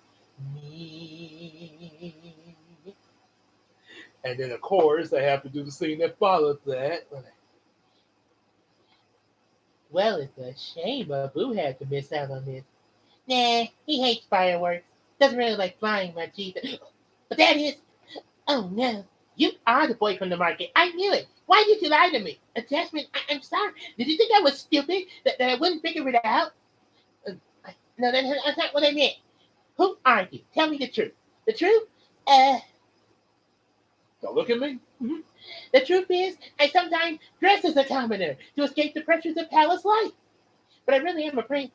S2: me.
S1: And then, of course, I have to do the scene that follows that.
S2: Well, it's a shame Abu had to miss out on this. Nah, he hates fireworks. Doesn't really like flying much either. But that is, oh no, you are the boy from the market. I knew it. Why did you lie to me? Jasmine, I'm sorry. Did you think I was stupid? That I wouldn't figure it out? Uh, no, that's not what I meant. Who are you? Tell me the truth. The truth? Uh,
S1: Don't look at me.
S2: the truth is, I sometimes dress as a commoner to escape the pressures of palace life. But I really am a prince.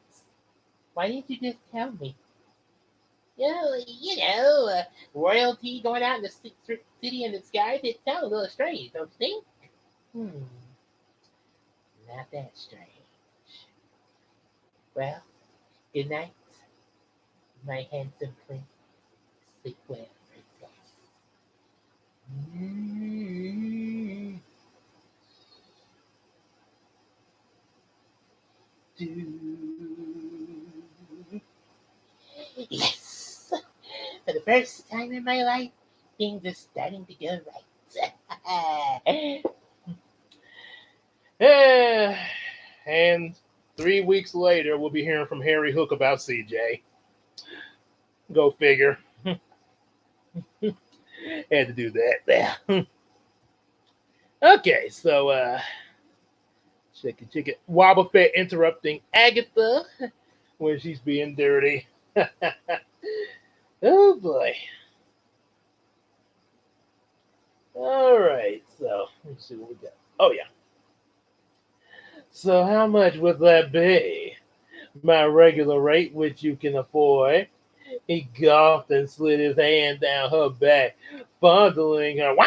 S2: Why didn't you just tell me? Royalty going out in the city in the skies, it sounds a little strange, don't you think? Hmm, not that strange. Well, good night, my handsome prince. Sleep well, princess. Mm, do. Yes! For the first time in my life, things are starting to go right.
S1: Yeah. And 3 weeks later, we'll be hearing from Harry Hook about CJ. Go figure. Had to do that. Okay, so check it. Wobbuffet interrupting Agatha when she's being dirty. Oh boy. All right, so let's see what we got. Oh yeah. So how much would that be? My regular rate, which you can afford. He golfed and slid his hand down her back, fondling her. Wah,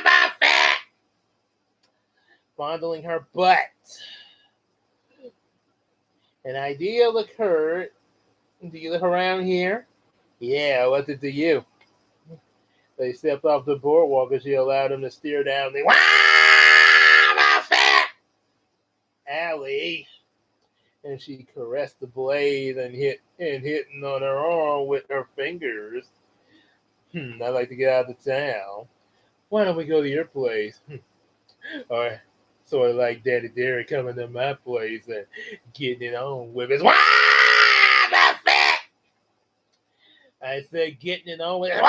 S1: Buffett! Fondling her butt. An idea occurred. Do you live around here? Yeah, what's it to you? They stepped off the boardwalk as she allowed him to steer down the Buffett alley. And she caressed the blade and hitting on her arm with her fingers. I'd like to get out of town. Why don't we go to your place? Or sort of like Daddy Derry coming to my place and getting it on with his Buffett. I said getting it on with his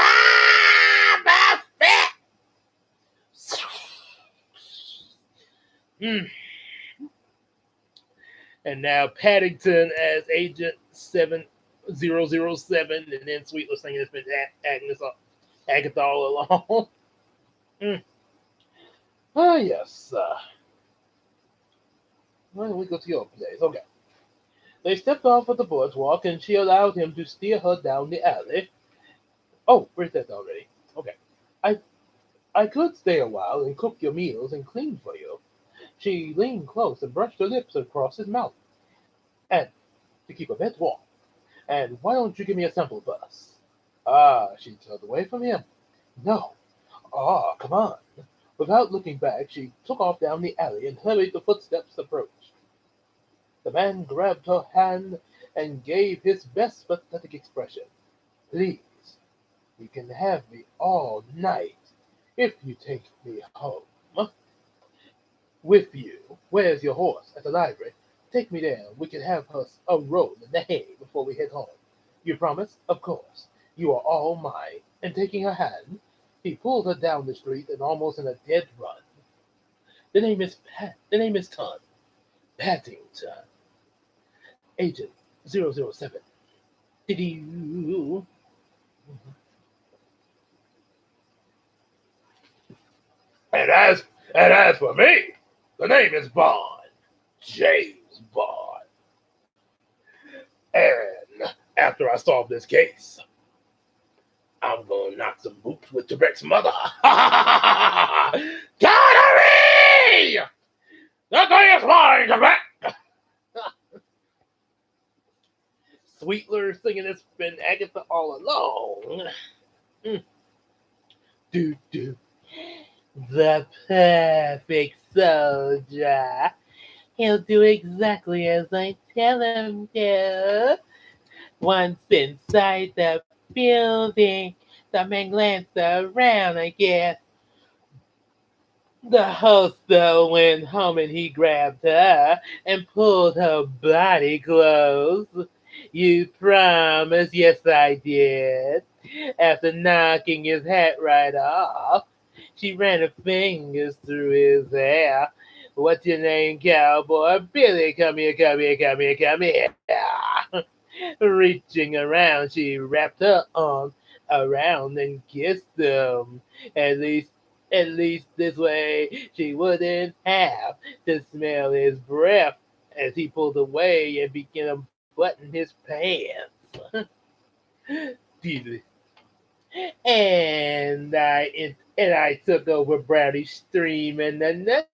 S1: Buffett. And now Paddington as Agent 7007, and then Sweetless singing has been Agatha all along. Oh, yes. Why don't we go to your place? Okay. They stepped off of the boardwalk, and she allowed him to steer her down the alley. Oh, where's that already? Okay. I I could stay a while and cook your meals and clean for you. She leaned close and brushed her lips across his mouth. And to keep her bed warm. And why don't you give me a sample first? She turned away from him. No. Come on. Without looking back, she took off down the alley and hurried the footsteps approached. The man grabbed her hand and gave his best pathetic expression. Please, you can have me all night if you take me home. With you. Where's your horse? At the library. Take me there. We can have us a roll in the hay before we head home. You promise? Of course. You are all mine. And taking her hand, he pulled her down the street and almost in a dead run. The name is Ton. Paddington. Agent 007.
S2: Do-do.
S1: And as for me, the name is Bond, James Bond. And after I solve this case, I'm gonna knock some boots with Trebek's mother. Connery! The day is mine, Trebek! Sweetler singing this been Agatha all along.
S2: Do do. The perfect soldier. He'll do exactly as I tell him to. Once inside the building, the man glanced around, I guess. The host though went home and he grabbed her and pulled her body close. You promise? Yes, I did. After knocking his hat right off, she ran her fingers through his hair. What's your name, cowboy? Billy, come here, come here, come here, come here. Reaching around, she wrapped her arms around and kissed him. At least, at least this way she wouldn't have to smell his breath as he pulled away and began to button his pants. And I took over Brownie's stream and the nut,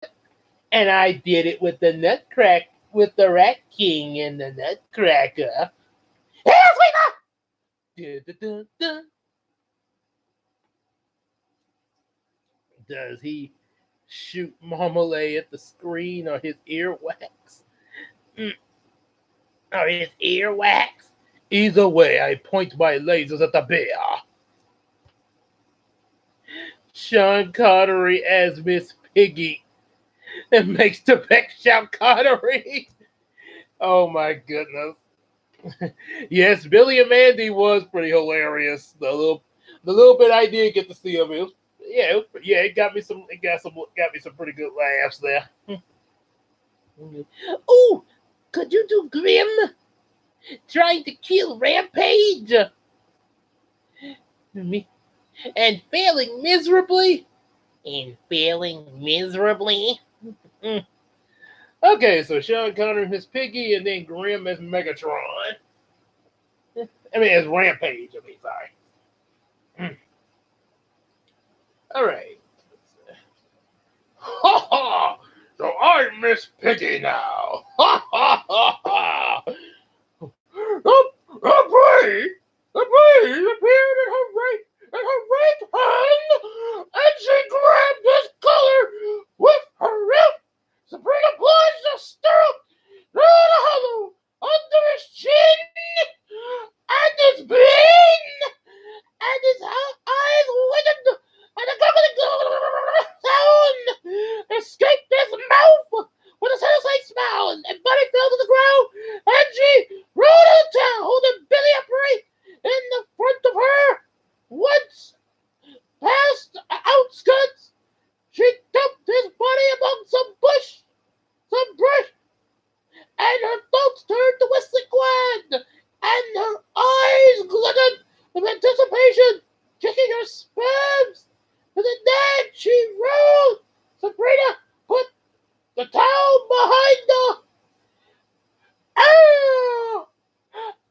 S2: and I did it with the nutcrack with the Rat King and the Nutcracker. Yes, we dun, dun, dun. Does he shoot Marmalade at the screen or his earwax? Mm, or his earwax? Either way, I point my lasers at the bear. Sean Connery as Miss Piggy. It makes the Beck shout Connery. Oh my goodness. Yes, Billy and Mandy was pretty hilarious. The little bit I did get to see of it, it got me some pretty good laughs there. Oh, could you do Grim trying to kill Rampage? Me and failing miserably. And failing miserably. Mm. Okay, so Sean Connery as Piggy, and then Grim as Megatron. I mean, as Rampage. Sorry. All right. Ha ha! So I'm Miss Piggy now. Ha ha ha ha! The bee appeared in her right hand, and she grabbed his collar with her left. Sabrina plunged the stirrup through the hollow under his chin, and his bean, and his eyes widened, and a gurgling sound escaped his mouth with a satisfied smile, and Bunny fell to the ground, and she rolled out of town, holding Billy upright in the front of her. Once past the outskirts, she dumped his body among some brush, and her thoughts turned to Wesley Glenn, and her eyes glittered with anticipation, checking her sperms. And then she rolled. Sabrina put the towel behind her. Oh!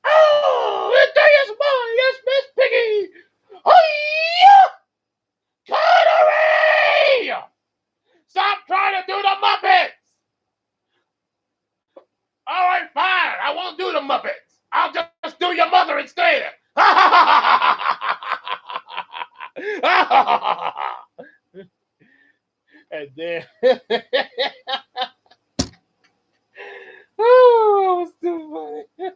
S2: Oh! The day is mine, yes, Miss Piggy! Oh, Connery! Stop trying to do the Muppets! All right, fine. I won't do the Muppets. I'll just do your mother instead. And then, oh, it was too funny.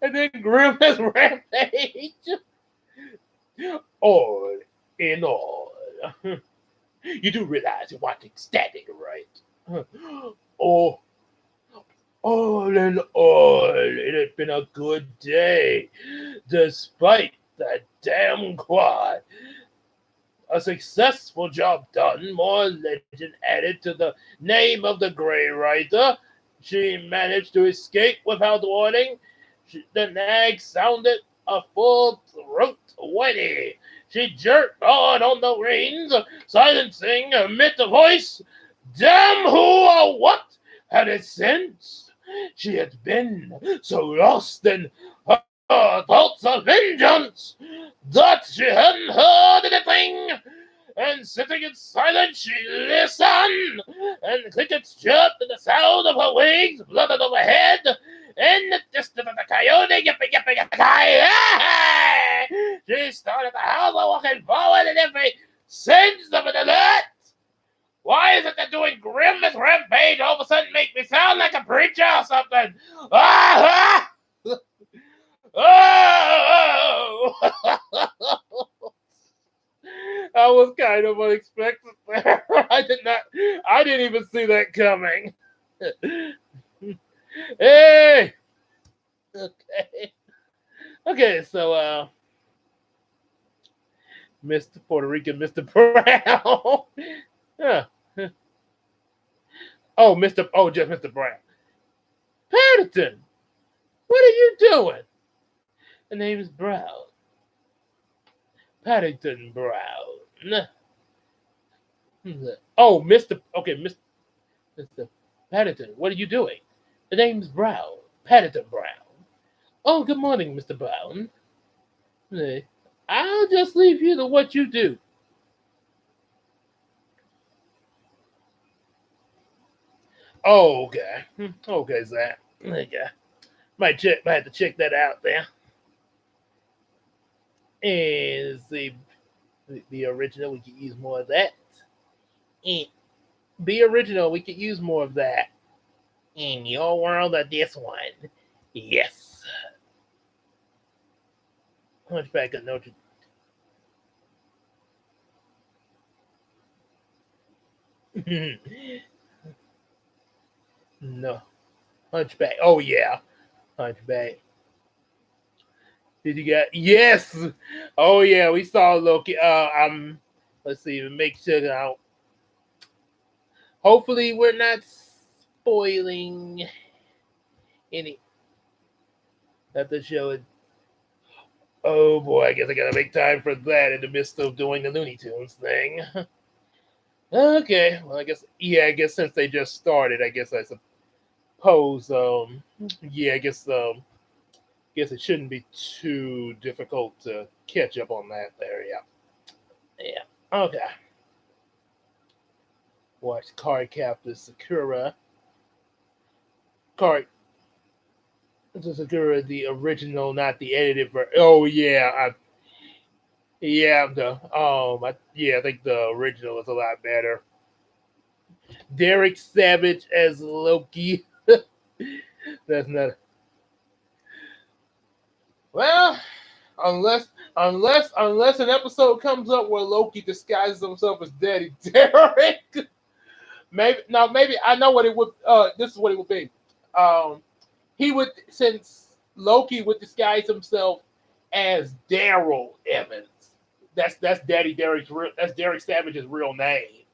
S2: And then Grim as Rampage. All in all, you do realize you're watching static, right? Oh, all in all, it had been a good day, despite that damn quad. A successful job done, more legend added to the name of the Grey Rider. She managed to escape without warning,
S1: The nag sounded a full throat whinny. She jerked on the reins, silencing amid the voice. Damn who or what had it sensed? She had been so lost in her thoughts of vengeance that she hadn't heard anything. And sitting in silence, she listened, and crickets chirped, and the sound of her wings fluttered overhead. In the distance of the coyote, yippee, yippee, yippee, she started the house, walking forward in every sense of an alert. Why is it that doing Grimace Rampage all of a sudden make me sound like a preacher or something? Ah! Oh! That was kind of unexpected there. I didn't even see that coming. Hey! Okay. Okay, so Mr. Puerto Rican, Mr. Brown. Yeah. Just Mr. Brown. Paddington, what are you doing? The name is Brown. Paddington Brown. Oh, Mr. Paddington, what are you doing? The name's Brown. Paddington Brown. Oh, good morning, Mr. Brown. I'll just leave you to what you do. Oh, okay. Okay, Zach. Okay. Might have to check that out there. And the original, we could use more of that. And be original, we could use more of that. In your world or this one? Yes. Hunchback of Notre Dame. No. Hunchback. Oh yeah. Hunchback. Did you get yes? Oh yeah, we saw Loki. Let's see, make sure now. Hopefully we're not spoiling any of the show. Oh boy, I guess I gotta make time for that in the midst of doing the Looney Tunes thing. Okay, well I guess since they just started, I guess I suppose yeah, I guess it shouldn't be too difficult to catch up on that there, yeah. Yeah. Okay. Watch Card Captor Sakura. Card Sakura, the original, not the edited version. Oh yeah, I think the original is a lot better. Derek Savage as Loki. That's not. Well, unless an episode comes up where Loki disguises himself as Daddy Derek. Maybe I know what it would. This is what it would be. Um, he would since Loki would disguise himself as Daryl Evans. That's That's Derek Savage's real name.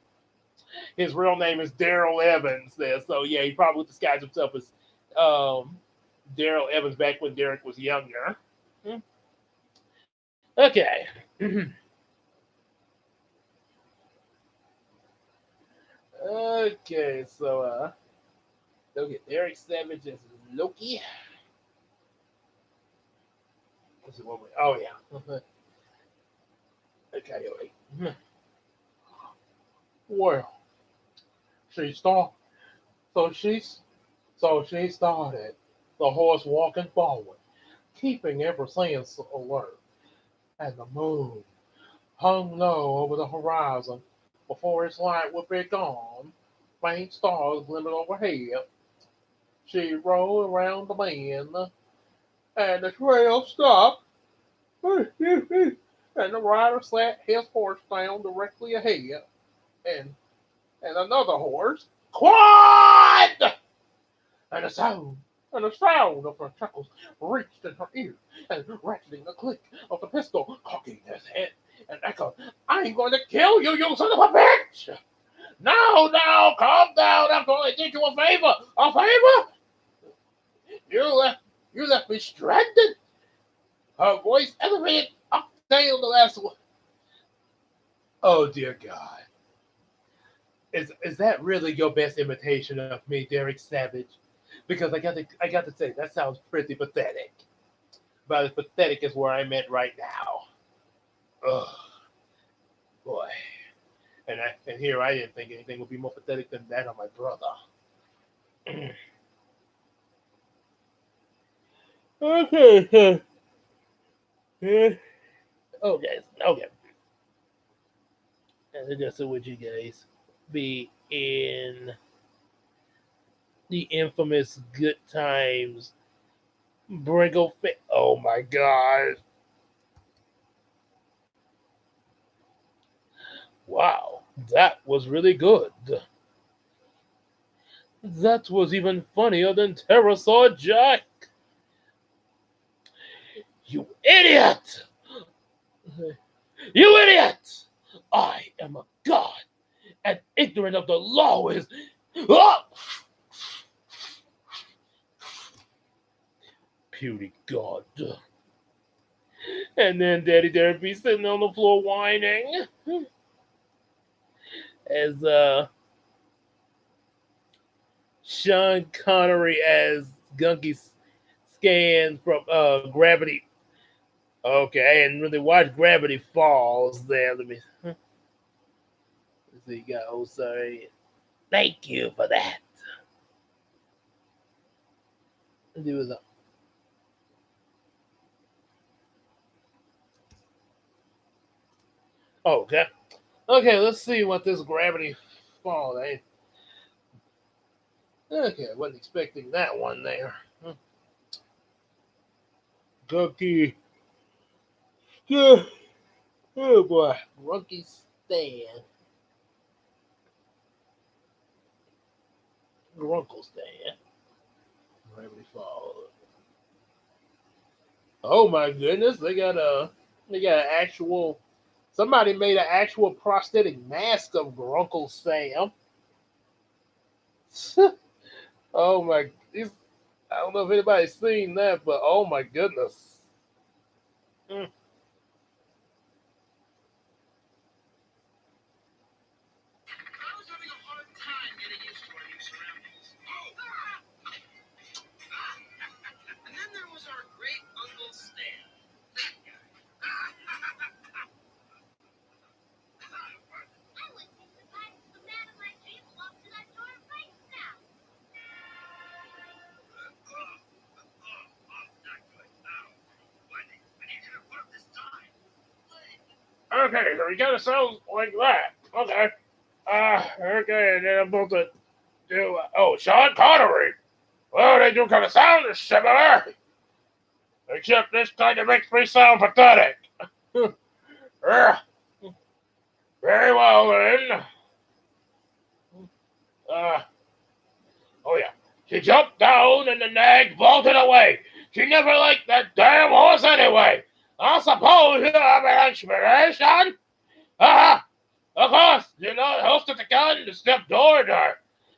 S1: His real name is Daryl Evans. There, so yeah, he probably would disguise himself as Daryl Evans back when Derek was younger. Hmm. Okay. Okay, so look at Derek Savage as Loki. This is what we. Oh yeah. Okay, wait. Well, she start. So she's. So she started. The horse walking forward, keeping every sense alert, and the moon hung low over the horizon. Before its light would be gone, faint stars glimmered overhead. She rode around the bend, and the trail stopped, and the rider sat his horse down directly ahead, and another horse, quad, and a sound. And the sound of her chuckles reached in her ear, and ratcheting the click of the pistol cocking his head, and echoed, I ain't going to kill you, you son of a bitch! No, calm down. I'm going to do you a favor. A favor? You You left me stranded. Her voice elevated octane the last one. Oh dear God. Is that really your best imitation of me, Derek Savage? Because I got to say that sounds pretty pathetic. About as pathetic as where I'm at right now. Oh boy. And here I didn't think anything would be more pathetic than that on my brother. Okay. Okay. Okay. And just so would you guys be in the infamous Good Times Bringle Oh my God. Wow. That was really good. That was even funnier than Pterosaur Jack. You idiot! You idiot! I am a god, and ignorant of the law is. Oh! Puny god. And then Daddy Derek be sitting on the floor whining as Sean Connery as Gunky scans from Gravity. Okay, I hadn't really watched Gravity Falls there. Let's see, got oh sorry. Thank you for that. It was okay. Okay, let's see what this Gravity Falls. Okay, I wasn't expecting that one there. Gunky. Yeah. Oh boy. Grunky Stan. Grunkle Stan. Gravity Falls. Oh my goodness, they got an actual somebody made an actual prosthetic mask of Grunkle Sam. Oh my I don't know if anybody's seen that, but oh my goodness. Mm. Okay, so you gotta sound like that. Okay. Okay, and then I'm about to do. Oh, Sean Connery. Well, they do kind of sound similar, except this kind of makes me sound pathetic. Uh, Very well then. Uh, oh yeah. She jumped down and the nag bolted away. She never liked that damn horse anyway. I suppose you have an inspiration. Ah, of course, you know, hosted the gun to step toward her.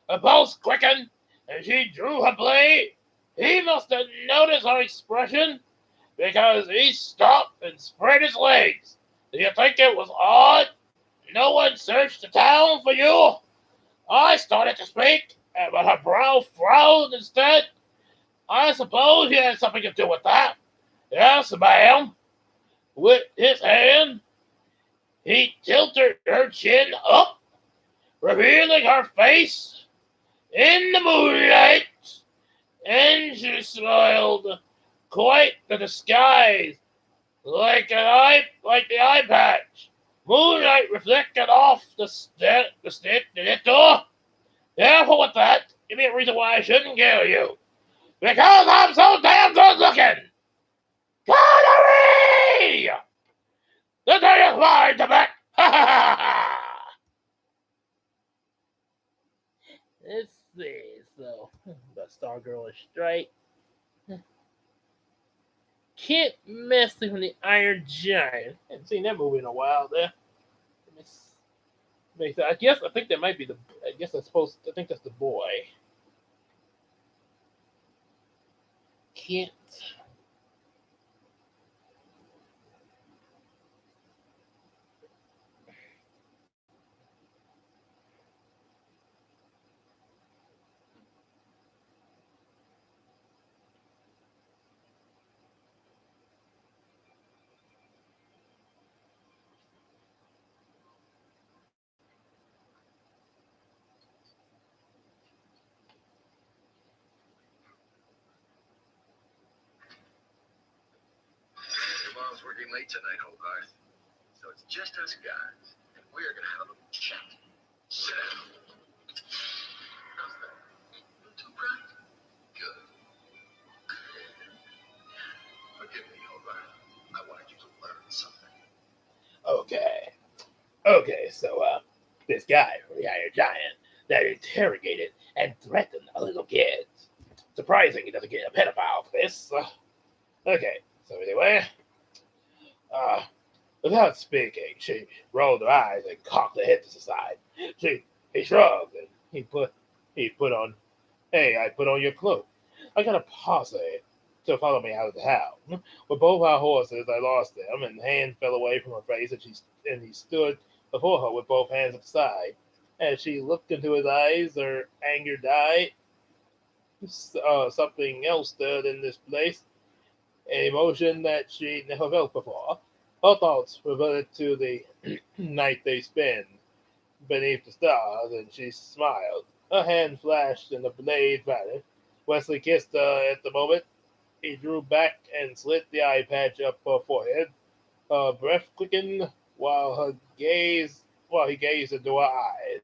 S1: Her pulse quickened, and she drew her blade. He must have noticed her expression because he stopped and spread his legs. Do you think it was odd? No one searched the town for you? I started to speak, but her brow frowned instead. I suppose you had something to do with that. Yes, ma'am. With his hand, he tilted her chin up, revealing her face in the moonlight, and she smiled quite the disguise, like the eye patch. Moonlight reflected off the stick, the door. Careful with that. Give me a reason why I shouldn't kill you. Because I'm so damn good looking. Connery! The day is mine to bet. Ha ha ha ha! Let's see. So, the Stargirl is straight. Can't mess with the Iron Giant. Haven't seen that movie in a while there. I think that might be the. I guess that's supposed. I think that's the boy.
S2: can't.
S3: Your mom's working late tonight, Hogarth. So it's just us guys. And we're gonna have a little chat. Sit down. How's that? Not too bright? Good. Forgive me, Hogarth. I wanted you to learn something.
S1: Okay. Okay, so this guy from the Iron Giant that interrogated and threatened a little kid. Surprising he doesn't get a pedophile for this. Okay, so anyway, uh, without speaking, she rolled her eyes and cocked her head to the side. He shrugged and he put on, hey, I put on your cloak. I got a posse to follow me out of the town. With both our horses, I lost them, and the hand fell away from her face, and he stood before her with both hands at the side. As she looked into his eyes, her anger died. Something else stirred in this place, an emotion that she never felt before. Her thoughts reverted to the night they spent beneath the stars, and she smiled. Her hand flashed and the blade vanished. Wesley kissed her at the moment. He drew back and slit the eye patch up her forehead. Her breath quickened while he gazed into her eyes,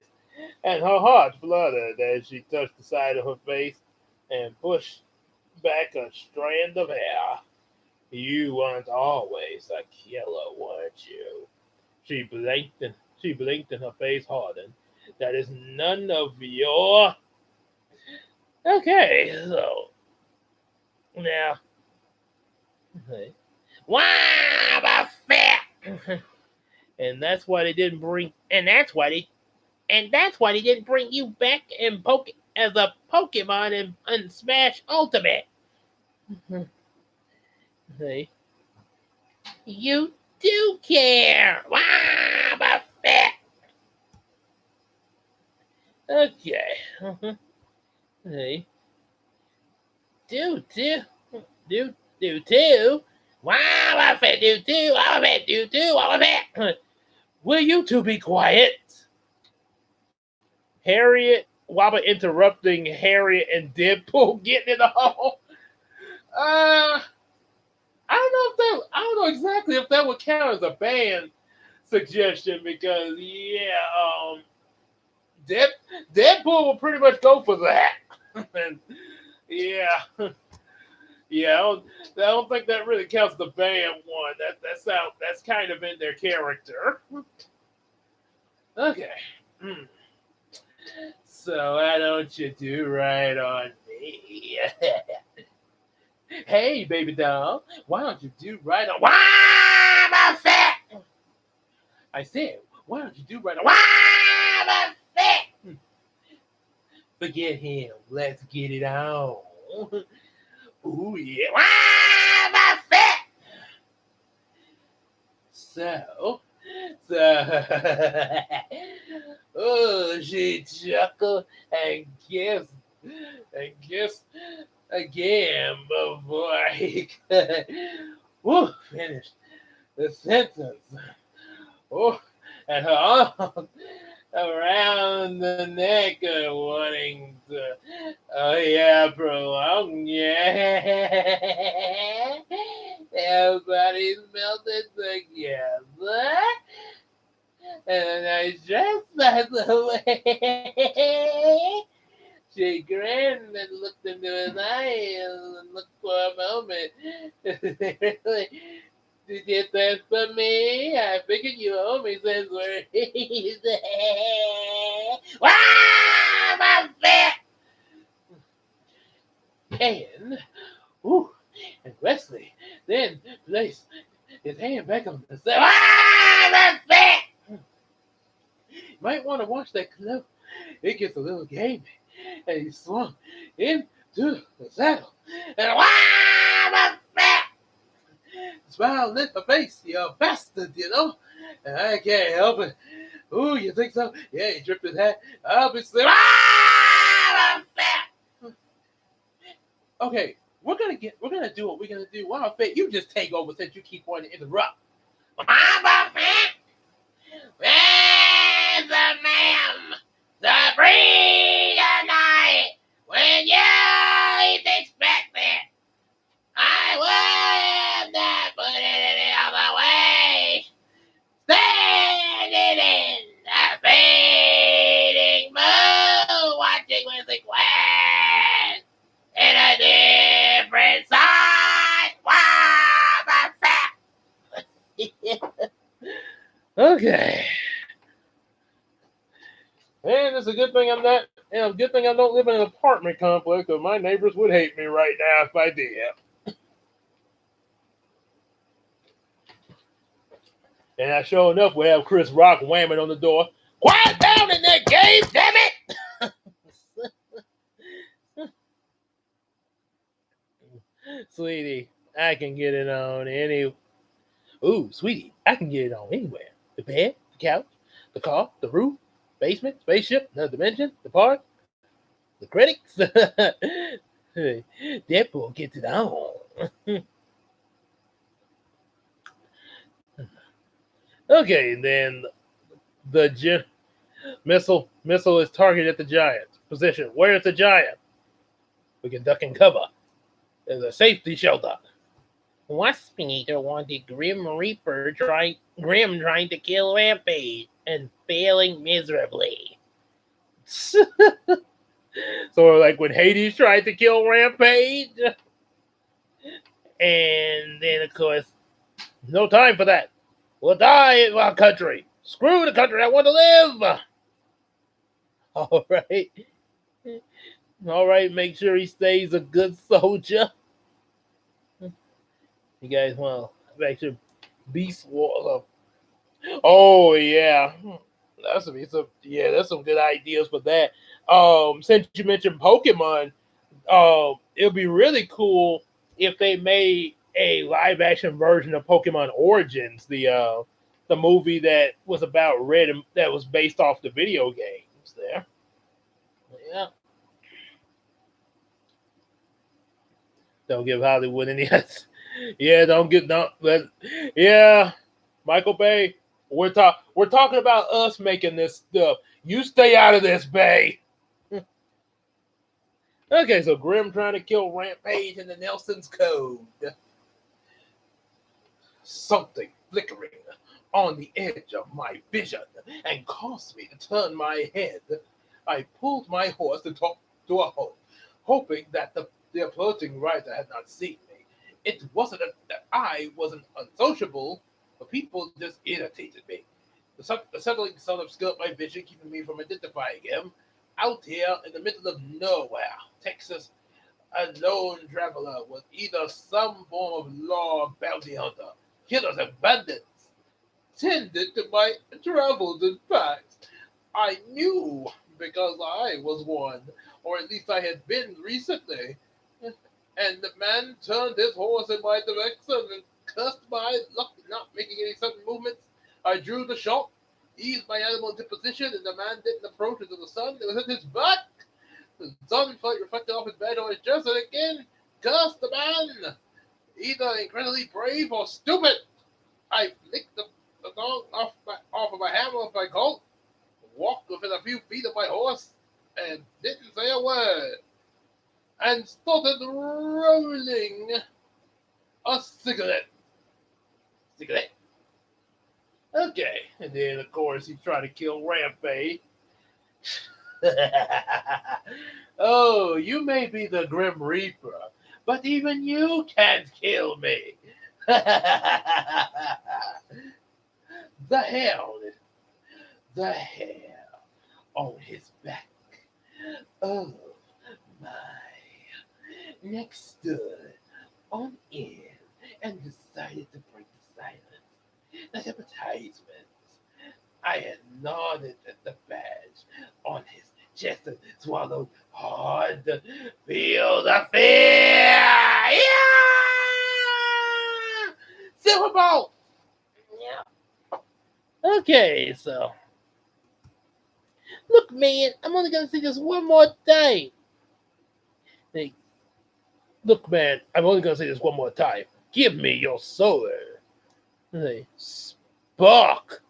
S1: and her heart fluttered as she touched the side of her face and pushed back a strand of hair. You weren't always a killer, weren't you? She blinked and her face hardened. That is none of your. Okay, so now, wow, about fat, and that's why they didn't bring, and that's why they didn't bring you back in as a Pokemon in Smash Ultimate. Hey, you do care. Wow, about fat. Okay. Hey, do do do. Wow, about fat do. Wow, fat do. Wow, fat. Will you two be quiet? Harriet, while interrupting Harriet and Deadpool getting in the hole. Uh, I don't know exactly if that would count as a band suggestion because Dead, Deadpool will pretty much go for that. And yeah, I don't think that really counts the band one. That's kind of in their character. Okay. So why don't you do right on me? Hey, baby doll, why don't you do right on? Why am I fat? I said, why don't you do right on? Why am I fat? Forget him. Let's get it on. Ooh yeah. Why am I fat? So, oh, she chuckled and kissed again before he could finish the sentence. Oh, and her arm around the neck, wanting to, oh yeah, prolong, yeah. Their bodies melted together, and a nice dress, by the way. She grinned and looked into his eyes and looked for a moment. Did you that for me? I figured you owe me since we're wow, my fat! And, ooh, and Wesley then placed his hand back on the side. Wow, my fat! You might want to watch that clip. It gets a little gamey. And he swung into the saddle. And wow! lit my face, you bastard, you know? And I can't help it. Ooh, you think so? Yeah, he dripped his hat. Obviously. Ah, I'm fat. Okay, we're gonna do what we're gonna do. Why don't you just take over since you keep wanting to interrupt? I'm fat. Where's the ma'am? The free tonight when you least expect it. I would not put it any other way. Standing in the fading moon, watching Wesley Quest in a different side. Wow, I'm fat. Okay. And it's a good thing I'm not, and a good thing I don't live in an apartment complex, because my neighbors would hate me right now if I did. And I sure enough will have Chris Rock whamming on the door. Quiet down in there, Gabe, damn it! Sweetie, I can get it on any. Ooh, sweetie, I can get it on anywhere. The bed, the couch, the car, the roof, basement, spaceship, another dimension, the park, the critics. Deadpool gets it on. Okay, then the missile is targeted at the giant position. Where's the giant? We can duck and cover. There's a safety shelter. Waspinator wanted Grim trying to kill Rampage and failing miserably. So like when Hades tried to kill Rampage, and then of course, no time for that. We'll die in our country. Screw the country I want to live. All right. All right, make sure he stays a good soldier. You guys want to make sure Beast Wars. Oh yeah, that's some good ideas for that. Since you mentioned Pokemon, it'll be really cool if they made a live action version of Pokemon Origins, the movie that was about Red and that was based off the video games. There, yeah. Don't give Hollywood any. Yeah, yeah. Michael Bay, we're talking about us making this stuff. You stay out of this, Bay. Okay, so Grim trying to kill Rampage in the Nelson's Code. Something flickering on the edge of my vision and caused me to turn my head. I pulled my horse to a halt, hoping that the approaching rider had not seen me. It wasn't that I wasn't unsociable, but people just irritated me. The settling sun obscured my vision, keeping me from identifying him. Out here in the middle of nowhere, Texas, a lone traveler with either some form of law bounty hunter, killers, and bandits, tended to my travels and facts. I knew because I was one, or at least I had been recently. And the man turned his horse in my direction and cursed my luck not making any sudden movements. I drew the shot, eased my animal into position, and the man didn't approach until the sun was at his back. The sunlight reflected off his bed or his chest, and again cursed the man. Either incredibly brave or stupid. I flicked the dog off of my hammer of my coat, walked within a few feet of my horse, and didn't say a word. And started rolling a cigarette. Cigarette? Okay. And then, of course, he tried to kill Rampage. Oh, you may be the Grim Reaper, but even you can't kill me. The hair on his back. Oh, my. Next stood on end and decided to break the silence. The advertisements. I had nodded at the badge on his chest and swallowed hard to feel the fear. Yeah! kill them both. Yeah. Okay, so look, man, I'm only gonna say this one more time. Hey, look, man, I'm only gonna say this one more time. Give me your sword. Hey, Spark.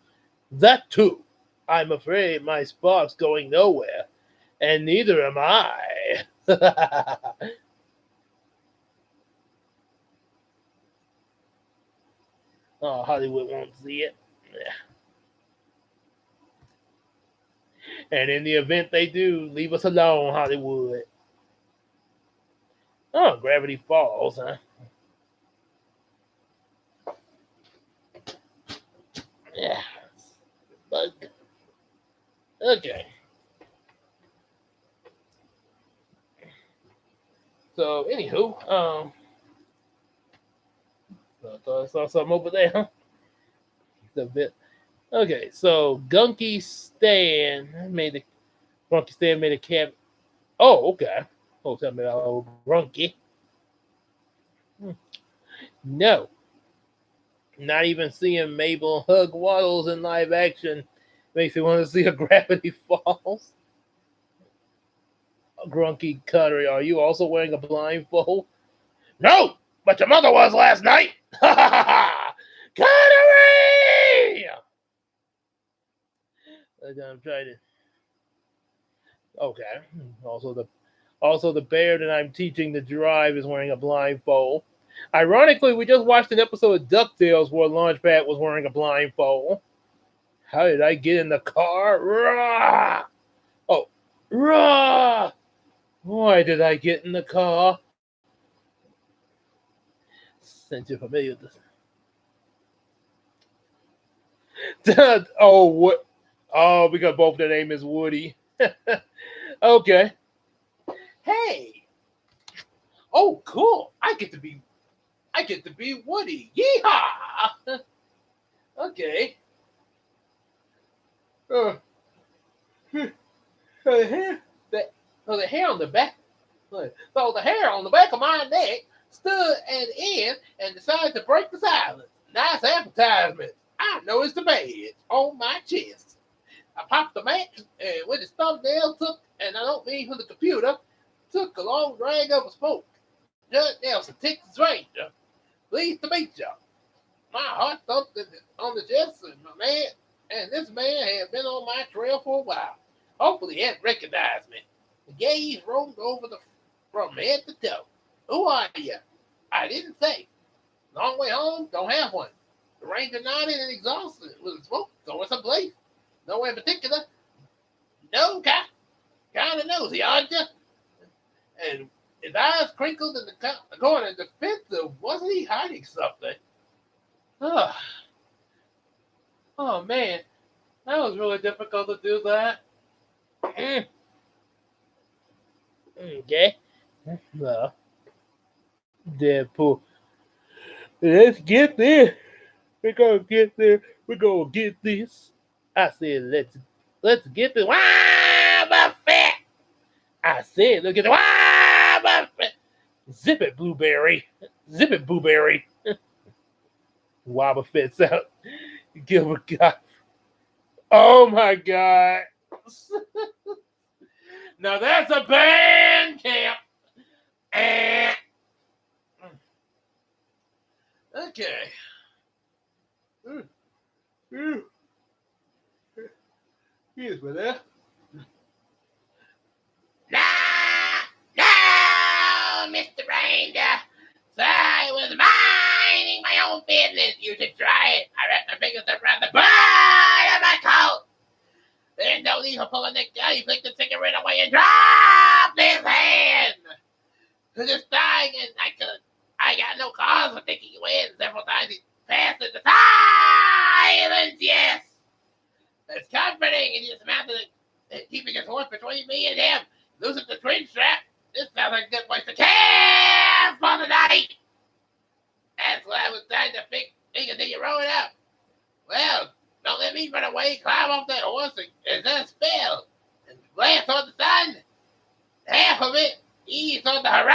S1: That too. I'm afraid my spark's going nowhere, and neither am I. Oh, Hollywood won't see it. And in the event they do, leave us alone, Hollywood. Oh, Gravity Falls, huh? Yeah. Bug. Okay. So, anywho, I thought I saw something over there. A bit. Okay, so Gunky Stan made a cap. Oh, okay. Oh, tell me about old Grunky. No, not even seeing Mabel hug Waddles in live action makes me want to see a Gravity Falls. Grunky Cutter, are you also wearing a blindfold? No, but your mother was last night. Ha ha ha ha! Cuttery! I'm trying to. Okay. Also the bear that I'm teaching to drive is wearing a blindfold. Ironically, we just watched an episode of DuckTales where Launchpad was wearing a blindfold. How did I get in the car? Rah! Oh, rah! Why did I get in the car? Since you're familiar with this. Oh, what? Oh, because both their name is Woody. Okay. Hey. Oh, cool. I get to be Woody. Yeehaw! Okay. The hair on the back. So the hair on the back of my neck stood at the end and decided to break the silence. Nice advertisement. I know it's the badge on my chest. I popped the match and with his thumbnail took, and I don't mean from the computer, took a long drag of a smoke. Judge Nelson, Texas Ranger. Pleased to meet you. My heart thumped on the chest, and this man had been on my trail for a while. Hopefully, he hadn't recognized me. The gaze rolled over from head to toe. Who are you? I didn't say. Long way home, don't have one. The ranger nodded and exhausted with the smoke going someplace. Nowhere in particular. No, kind of nosy, aren't you? And his eyes crinkled in the corner defensive. Wasn't he hiding something? Oh, oh man, that was really difficult to do that. Okay. Well, Deadpool. Let's get there. We're gonna get there. We're gonna get this. I said, let's get this. Wah, Buffett. I said, look at the wah, Buffett. Zip it, Blueberry. Zip it, Blueberry. Wobba Fits out. Gilbert got. Oh my God. Now that's a band camp. Okay. Excuse me there. No, Mr. Ranger. So I was minding my own business. You should try it. I wrapped my fingers around the butt of my coat. There's no need for pulling the gun. He flicked the cigarette away and dropped his hand. Just dying, and I got no cause for taking you in. Several times he passed in the silence. Yes, it's comforting. And he dismounted and keeping his horse between me and him. Loosened the twin strap. This sounds like a good place to camp for the night. That's what I was trying to figure that you roll it up. Well, don't let me run away. Climb off that horse and then spell. And glance toward the sun. Half of it east on the horizon.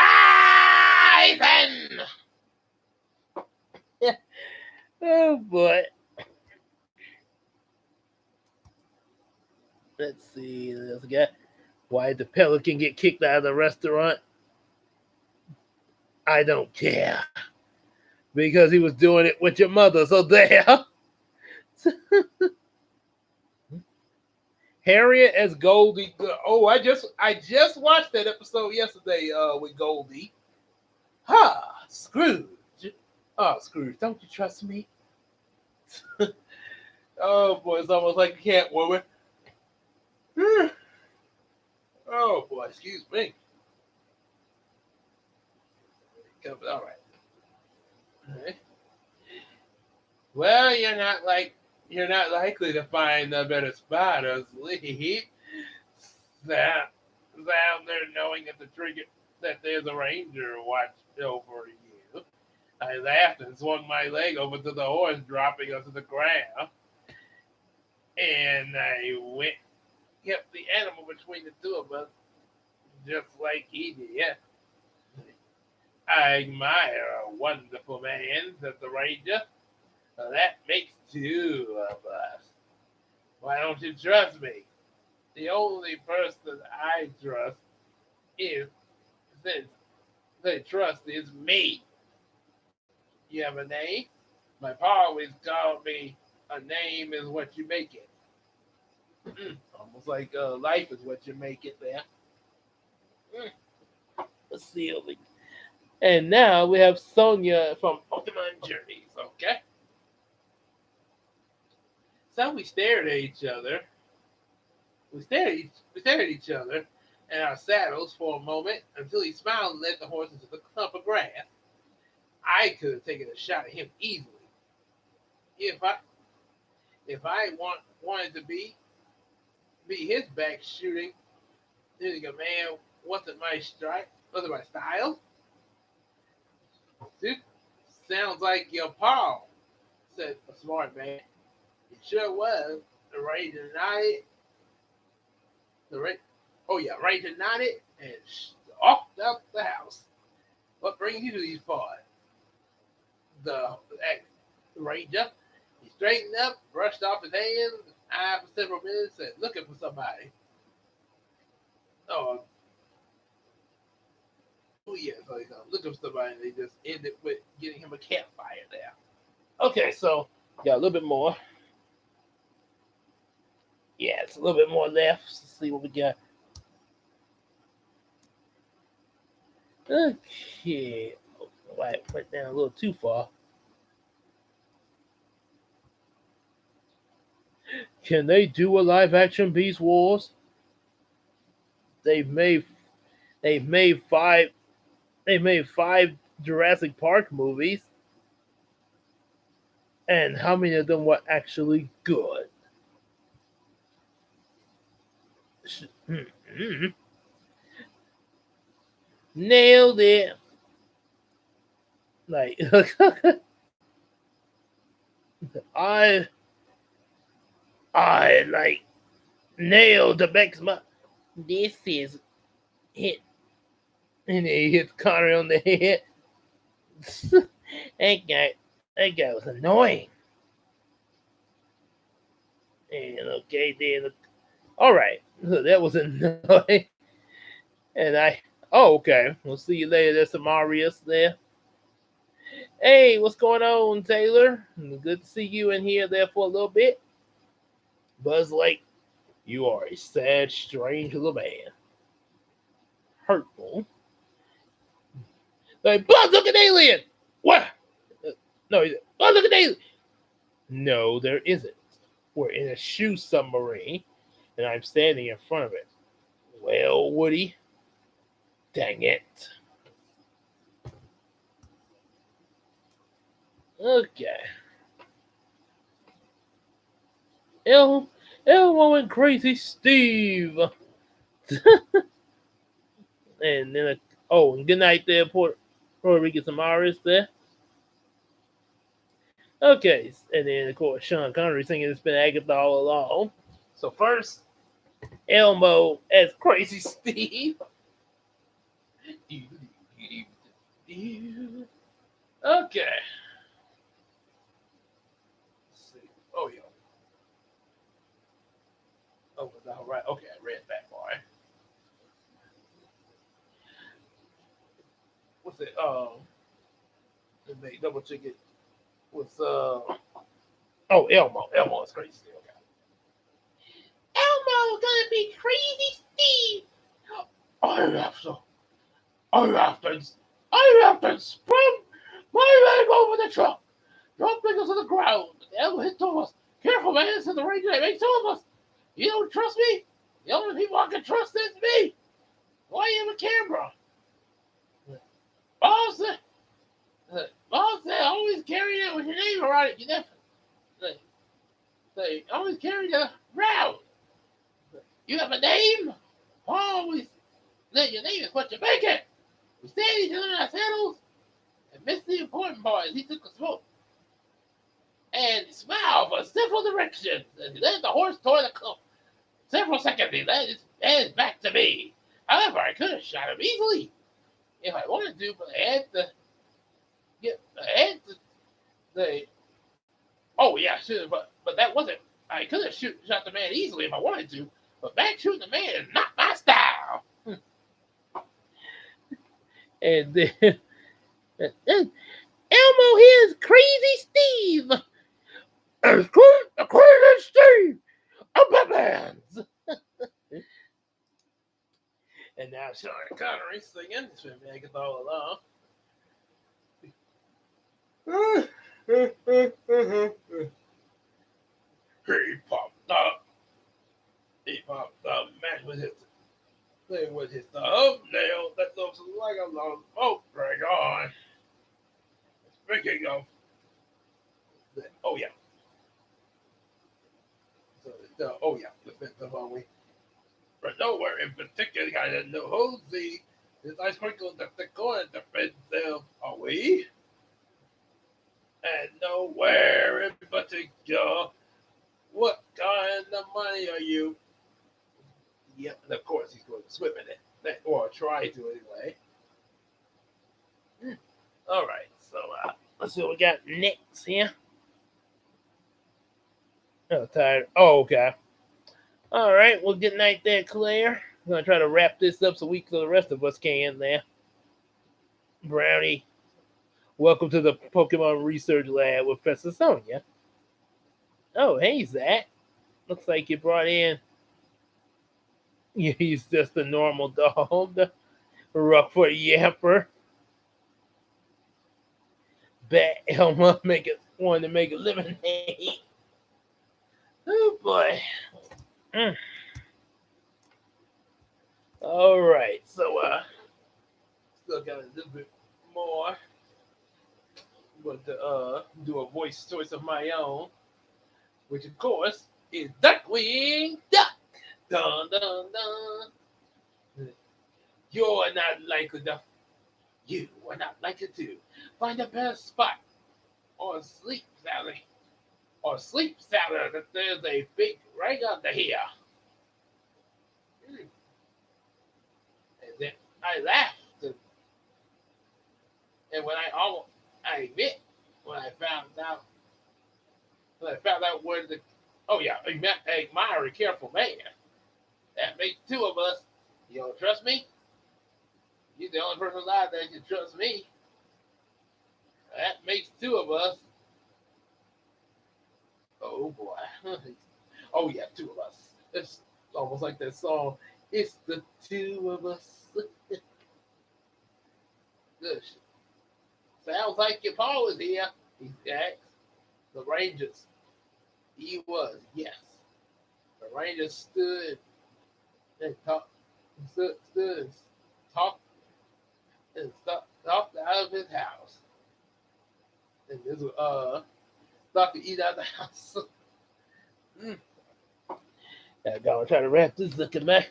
S1: Why did the pelican get kicked out of the restaurant? I don't care. Because he was doing it with your mother, so there. Harriet as Goldie. Oh, I just watched that episode yesterday with Goldie. Ha! Scrooge. Oh, Scrooge, don't you trust me? Oh boy, it's almost like a cat woman. Oh boy, excuse me. All right. Well, you're not likely to find a better spot or sleep. Down, down there, knowing that there's a ranger watched over you. I laughed and swung my leg over to the horse, dropping us to the ground. And I kept the animal between the two of us, just like he did. I admire a wonderful man, said the ranger. That makes two of us. Why don't you trust me? The only person I trust is since the trust is me. You have a name? My pa always called me a name is what you make it. Almost like life is what you make it there. Let's see. And now we have Sonia from Pokemon Journeys. Okay. So we stared at each other. We stared at each other in our saddles for a moment until he smiled and led the horse into the clump of grass. I could have taken a shot at him easily if I wanted to be his back shooting a man wasn't my style. Dude, sounds like your pa, said a smart man. It sure was. The ranger nodded. The ra- oh yeah, ranger nodded and stalked out the house. What brings you to these parts? The ranger. He straightened up, brushed off his hands, eyed for several minutes, said, looking for somebody. Oh, oh yeah, so he's looking for somebody. And they just ended with getting him a campfire there. Okay, so got a little bit more. Yeah, it's a little bit more left. Let's see what we got. Okay. Oh, I went down a little too far. Can they do a live action Beast Wars? They've made they've made five they've made five Jurassic Park movies, and how many of them were actually good? Nailed it. Like I I like nailed the Bexma. This is hit, and he hits Connor on the head. That guy was annoying. And okay, then all right, so that was annoying. And oh okay, we'll see you later. There's some Marius there. Hey, what's going on, Taylor? Good to see you in here there for a little bit. Buzz Lake, you are a sad, strange little man. Hurtful. Like, Buzz, look at alien! What? No, he's like, Buzz, look at alien! No, there isn't. We're in a shoe submarine, and I'm standing in front of it. Well, Woody, dang it. Okay. Elmo and Crazy Steve. And then, and good night there, Puerto Rican Samaris there. Okay, and then of course Sean Connery singing "It's Been Agatha All Along." So first, Elmo as Crazy Steve. Okay. Let's see. Oh yeah. Oh, all right. Okay, I read that part. and they double check it with oh Elmo. Elmo is crazy still, guy.
S2: Elmo gonna be crazy Steve.
S1: I have to I have to I have to sprung my leg over the truck. Drop fingers to the ground. The Elmo hit two of us. Careful, man, said the ranger. It makes two of us. You don't trust me? The only people I can trust is me. Why you have a camera? Boss said, always carry that with your name around it. You never say, always carry the round. You have a name? Always let your name is what you make it. We stayed each other in our saddles and missed the important part as he took a smoke and smiled for several directions and then the horse toward the clump. Several seconds he led his head back to me. However, I could have shot him easily if I wanted to, but I had to say, oh yeah, sure, but that wasn't. I could have shot the man easily if I wanted to, but back shooting the man is not my style.
S2: And then Elmo here's Crazy Steve.
S1: It's the crazy Steve of Batman's. And now Sean Connery singing. Should make it all along. He popped up. Match with his thing with his thumbnail. That looks like a long drag on. Speaking of, oh yeah. So, oh yeah, the following. But nowhere in particular, I didn't know who's the I sprinkled the corn to feed them away. And nowhere in particular, what kind of money are you? Yep, and of course he's going to swim in it, or try to anyway. All right, so let's see what we got next here. Oh, tired. Oh, okay. All right, well, good night there, Claire. I'm gonna try to wrap this up so the rest of us can there. Brownie, welcome to the Pokemon Research Lab with Professor Sonia. Oh, hey, Zach. Looks like you brought in. He's just a normal dog. Rough-foot Yapper. Bat Elma wanted to make a lemonade. Oh, boy. All right, so still got a little bit more, but do a voice choice of my own, which of course is Duckwing Duck. Dun dun dun. You're not likely to. You are not likely to find the best spot or sleep salad that there's a big right under here. And then I laughed. And I admit, when I found out where the, oh yeah, admire a careful man. That makes two of us. You don't trust me? You're the only person alive that can trust me. That makes two of us. Oh boy. Oh yeah, two of us. It's almost like that song. It's the two of us. Good. Sounds like your pa was here, he asked. The Rangers. He was, yes. The Rangers stood and talked and talked and talked out of his house. And this was stopped to eat out of the house. I'm gonna try to wrap this. Look at my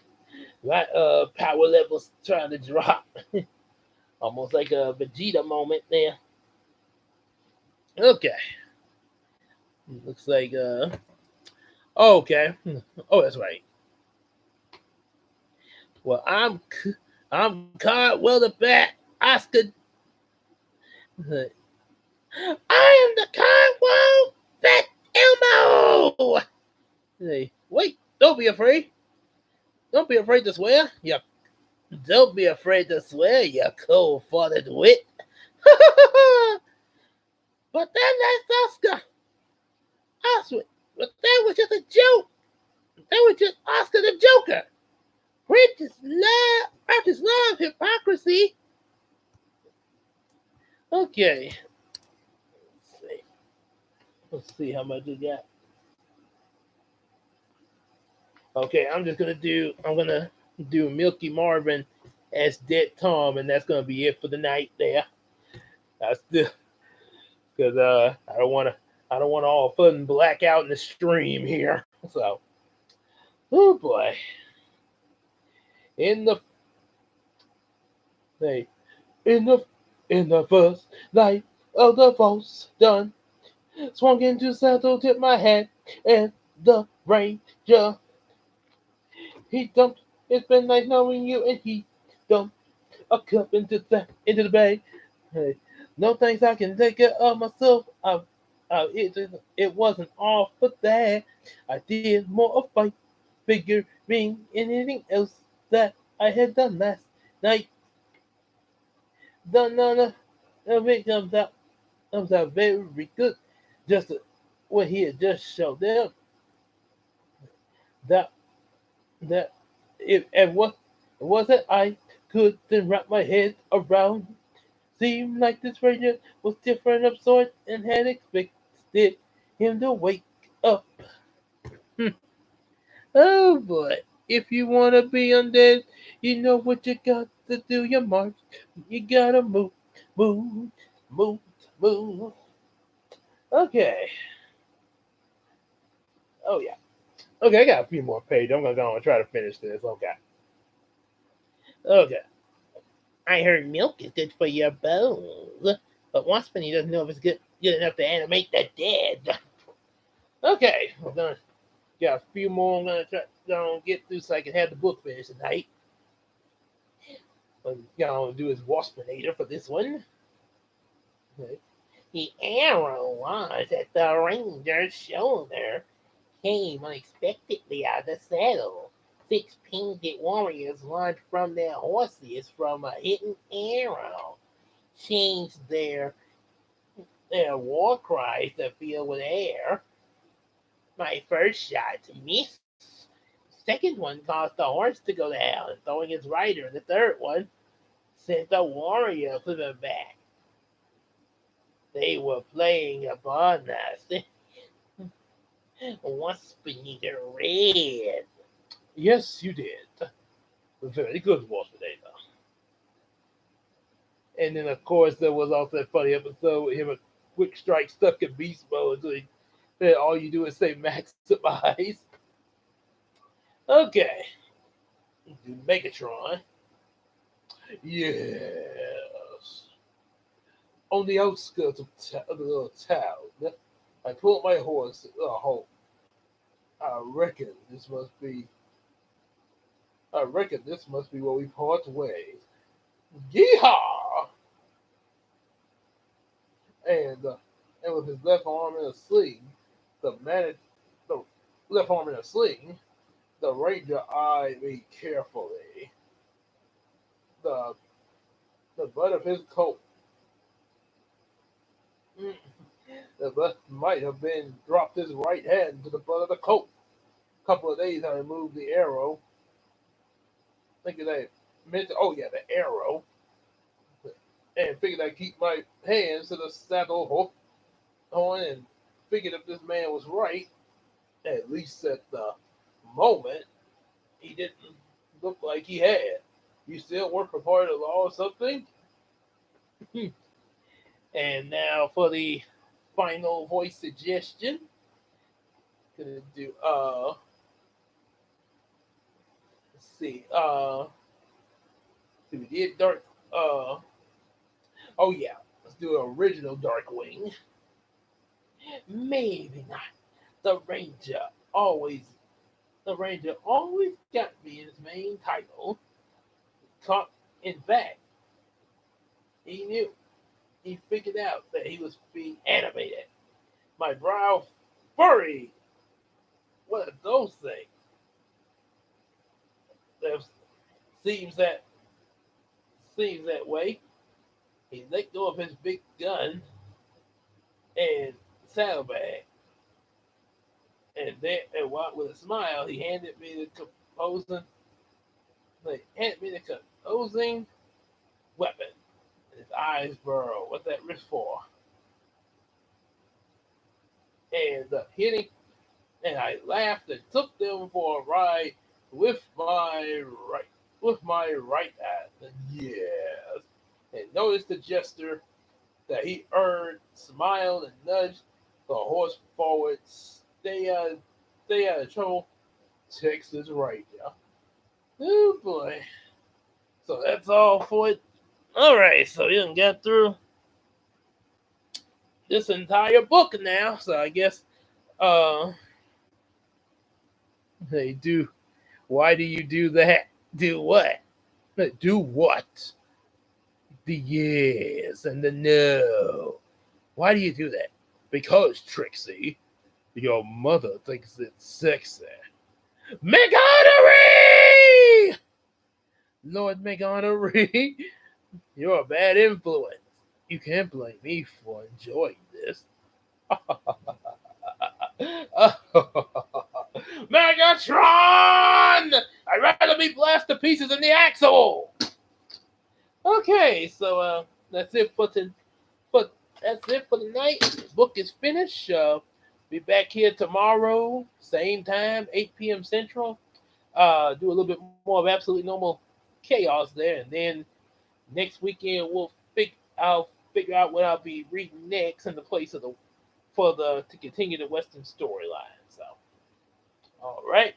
S1: power levels trying to drop. Almost like a Vegeta moment there. Okay. Looks like okay. Oh, that's right. Well, I'm Cardwell the Bat Oscar. I am the Cardwell Bat Elmo. Hey, wait! Don't be afraid. Don't be afraid to swear. You cold-fathered wit.
S2: But then that's Oscar. Oscar. But that was just a joke. That was just Oscar the Joker. Practice love hypocrisy. Okay. Let's see. Let's see how much we got. Okay, I'm gonna do Milky Marvin as Dead Tom, and that's gonna be it for the night there. I still because I don't wanna all of a sudden black out in the stream here. So oh boy. In the hey, in the in the first night of the false done, swung into saddle, tipped my hat at the ranger. He dumped. It's been nice knowing you, and he dumped a cup into the bay. Hey, no thanks, I can take care of myself. It wasn't all for that. I did more of fight, figuring anything else that I had done last night. None of it comes out very good. Just what he had just showed them that that if and what it wasn't I couldn't wrap my head around. Seemed like this ranger was different of sort and had expected him to wake up. Hmm. Oh boy. If you wanna be undead, you know what you got to do. Your march. You gotta move, move, move. Okay. Oh yeah. Okay, I got a few more pages. I'm gonna go and try to finish this. Okay. Okay. I heard milk is good for your bones, but Waspany doesn't know if it's good enough to animate the dead. Okay, I'm gonna got a few more. I'm gonna try to get through so I can have the book finished tonight. I'm gonna do his Waspinator for this one. Okay. The arrow was at the ranger's shoulder, came unexpectedly out of the saddle. Six painted warriors launched from their horses from a hidden arrow, changed their war cries to fill with air. My first shot missed. Second one caused the horse to go down, throwing his rider. The third one sent the warrior to the back. They were playing upon us. Once beneath the red. Yes, you did. Very good, Waspinator. And then, of course, there was also a funny episode with him a quick strike stuck in beast mode. So all you do is say maximize. Okay. Megatron. Yes. On the outskirts of the little town, I pulled my horse home. I reckon this must be. I reckon this must be where we part ways. Yeehaw! And and with his left arm in a sling, the left arm in a sling, the ranger eyed me carefully. The the butt of his coat. Mm, the butt might have been dropped his right hand to the butt of the coat. A couple of days I removed the arrow. Thinking that meant oh yeah, the arrow. And figured I'd keep my hands to the saddle on and figured if this man was right, at least at the moment, he didn't look like he had. You still work for part of the law or something? And now for the final voice suggestion. Gonna do let's see. We did Dark oh yeah, let's do original Darkwing. Maybe not. The Ranger always the Ranger always got me in his main title. Caught in fact, he knew. He figured out that he was being animated. My brow furry. What are those things? There seems that seems that way.
S1: He let go of his big gun and saddlebag, and then, and with a smile, he handed me the composing, like, handed me the composing weapon. His eyes burrowed. What's that wrist for? And hitting, and I laughed and took them for a ride with my right, with my right hand. Yes, and noticed the gesture that he earned, smiled and nudged the horse forward. Stay out of trouble. Texas Ranger. Oh boy. So that's all for it. All right. So you done got through this entire book now. So I guess uh they do. Why do you do that? Do what? Do what? The yes and the no. Why do you do that? Because, Trixie, your mother thinks it's sexy. McHoney! Lord McHoney, you're a bad influence. You can't blame me for enjoying this. Megatron! I'd rather be blasted to pieces in the axle. Okay, so that's it for but that's it for tonight. The book is finished. Be back here tomorrow, same time, 8 p.m. Central. Do a little bit more of absolutely normal chaos there, and then next weekend I'll figure out what I'll be reading next in the place of the for the to continue the Western storyline. So, all right.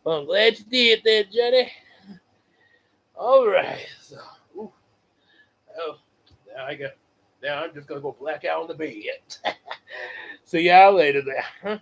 S1: Well, I'm glad you did that, Johnny. All right. So, ooh, oh, now I got. Now I'm just gonna go black out on the bed. See y'all later there. Huh?